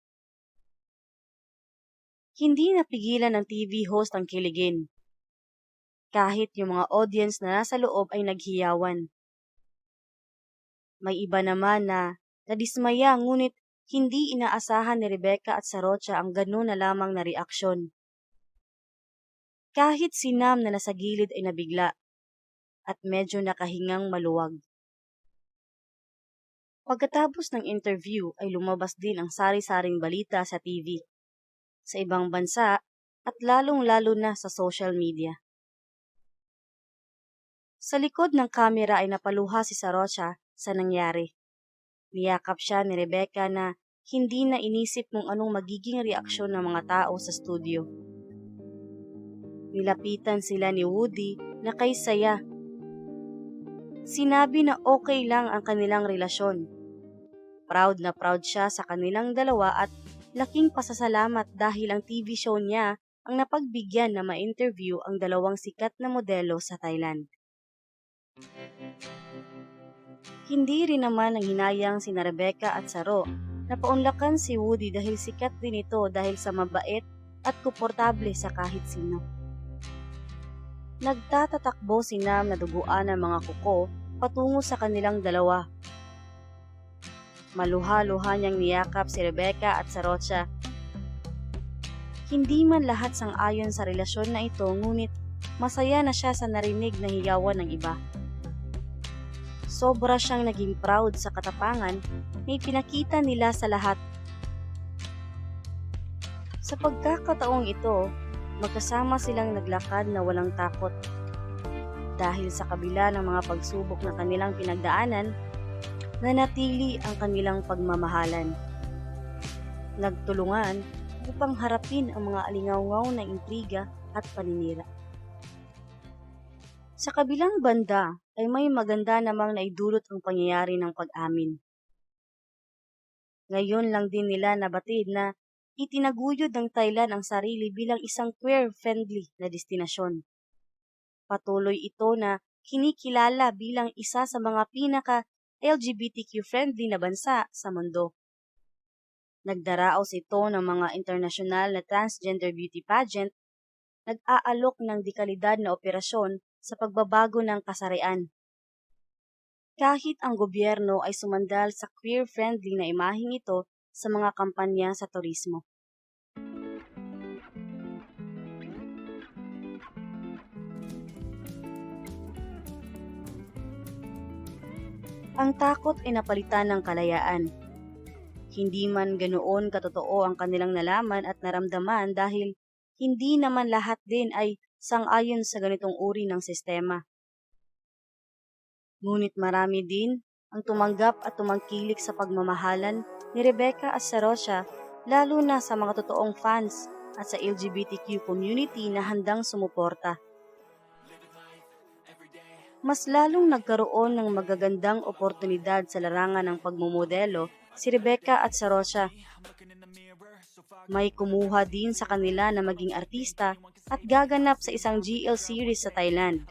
Hindi napigilan ng TV host ang kiligin. Kahit yung mga audience na nasa loob ay naghiyawan. May iba naman na nadismaya ngunit hindi inaasahan ni Rebecca at Sarocha ang gano'n na lamang na reaksyon. Kahit si Nam na nasa gilid ay nabigla at medyo nakahingang maluwag. Pagkatapos ng interview ay lumabas din ang sari-saring balita sa TV, sa ibang bansa at lalong-lalo na sa social media. Sa likod ng kamera ay napaluha si Sarocha sa nangyari. Niyakap siya ni Rebecca na hindi na inisip kung anong magiging reaksyon ng mga tao sa studio. Nilapitan sila ni Woody na kay saya. Sinabi na okay lang ang kanilang relasyon. Proud na proud siya sa kanilang dalawa at laking pasasalamat dahil ang TV show niya ang napagbigyan na ma-interview ang dalawang sikat na modelo sa Thailand. Hindi rin naman ang hinayang sina Rebecca at Saro na paunlakan si Woody dahil sikat din ito dahil sa mabait at komportable sa kahit sino. Nagtatatakbo si Nam na duguan ng mga kuko patungo sa kanilang dalawa. Maluha-luha niyang niyakap si Rebecca at Sarocha. Hindi man lahat sang-ayon sa relasyon na ito ngunit masaya na siya sa narinig na hiyawan ng iba. Sobra siyang naging proud sa katapangan na ipinakita nila sa lahat. Sa pagkakataong ito, magkasama silang naglakad na walang takot. Dahil sa kabila ng mga pagsubok na kanilang pinagdaanan, nanatili ang kanilang pagmamahalan. Nagtulungan upang harapin ang mga alingaw-ngaw na intriga at paninira. Sa kabilang banda ay may maganda namang naidulot ang pangyayari ng pag-amin. Ngayon lang din nila nabatid na itinaguyod ng Thailand ang sarili bilang isang queer-friendly na destinasyon. Patuloy ito na kinikilala bilang isa sa mga pinaka-LGBTQ-friendly na bansa sa mundo. Nagdaraos ito ng mga internasyonal na transgender beauty pageant, nag-aalok ng dekalidad na operasyon sa pagbabago ng kasarian. Kahit ang gobyerno ay sumandal sa queer-friendly na imaheng ito sa mga kampanya sa turismo. Ang takot ay napalitan ng kalayaan. Hindi man ganoon katotoo ang kanilang nalaman at naramdaman dahil hindi naman lahat din ay sang-ayon sa ganitong uri ng sistema. Ngunit marami din ang tumanggap at tumangkilik sa pagmamahalan ni Rebecca at Sarosia, lalo na sa mga totoong fans at sa LGBTQ community na handang sumuporta. Mas lalong nagkaroon ng magagandang oportunidad sa larangan ng pagmumodelo si Rebecca at Sarosia. May kumuha din sa kanila na maging artista at gaganap sa isang GL series sa Thailand.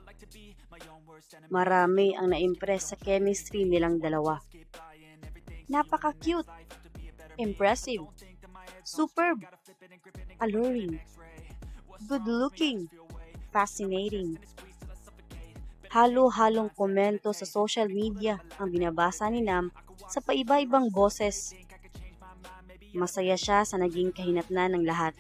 Marami ang na-impress sa chemistry nilang dalawa. Napaka-cute, impressive, superb, alluring, good-looking, fascinating. Halo-halong komento sa social media ang binabasa ni Nam sa paiba-ibang boses. Masaya siya sa naging kahinatnan ng lahat.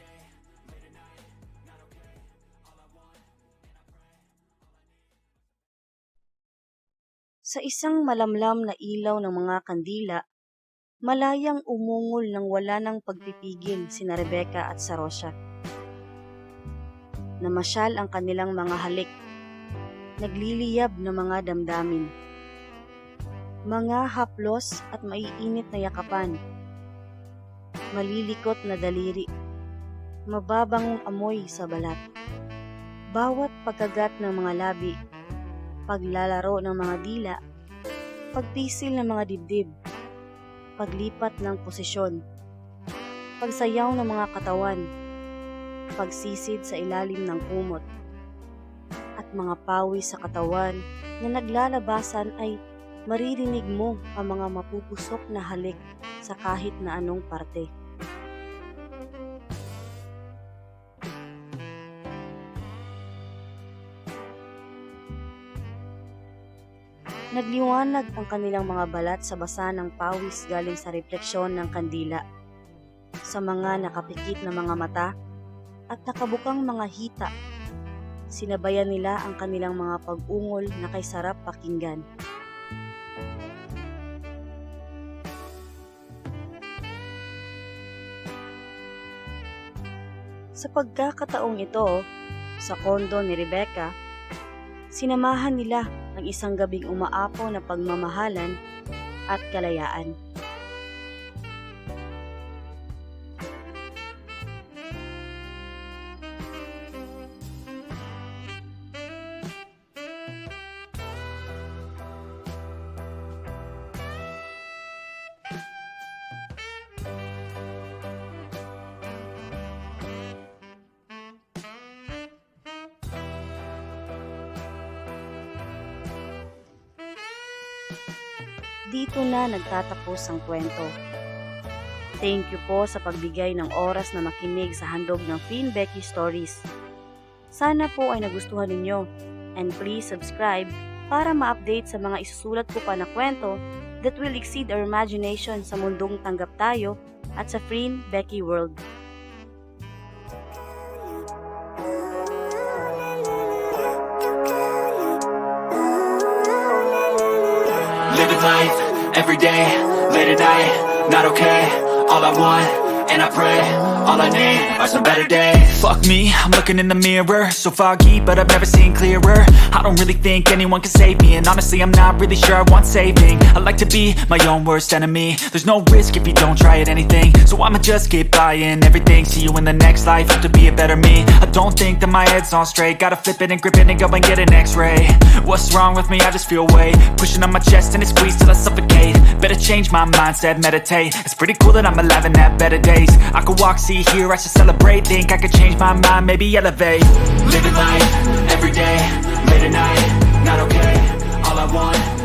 Sa isang malamlam na ilaw ng mga kandila, malayang umungol ng wala ng pagpipigil sina Rebecca at Sarosia. Namasyal ang kanilang mga halik, nagliliyab na mga damdamin. Mga haplos at maiinit na yakapan, malilikot na daliri, mababangong amoy sa balat. Bawat pagkagat ng mga labi, paglalaro ng mga dila, pagpisil ng mga dibdib, paglipat ng posisyon, pagsayaw ng mga katawan, pagsisid sa ilalim ng kumot, at mga pawis sa katawan na naglalabasan ay maririnig mo ang mga mapupusok na halik sa kahit na anong parte. Nagliwanag ang kanilang mga balat sa basa ng pawis galing sa refleksyon ng kandila, sa mga nakapikit na mga mata at nakabukang mga hita. Sinabayan nila ang kanilang mga pag-ungol na kay sarap pakinggan. Sa pagkakataong ito, sa kondo ni Rebecca, sinamahan nila ang isang gabing umaapaw na pagmamahalan at kalayaan. Dito na nagtatapos ang kwento. Thank you po sa pagbigay ng oras na makinig sa handog ng Fin Becky Stories. Sana po ay nagustuhan ninyo, and please subscribe para ma-update sa mga isusulat ko pa na kwento that will exceed our imagination sa mundong tanggap tayo at sa Fin Becky World. Living life, everyday, late at night, not okay. All I want, and I pray, all I need are some better days. Fuck me, I'm looking in the mirror, so foggy, but I've never seen clearer. I don't really think anyone can save me, and honestly I'm not really sure I want saving. I like to be my own worst enemy. There's no risk if you don't try at anything, so I'ma just keep buying everything. See you in the next life, hope to be a better me. I don't think that my head's on straight, gotta flip it and grip it and go and get an x-ray. What's wrong with me? I just feel weight pushing on my chest and it squeezes till I suffocate. Better change my mindset, meditate. It's pretty cool that I'm alive and have better days. I could walk, see, hear, I should celebrate. Think I could change my mind, maybe elevate. Living life, everyday, late at night, not okay. All I want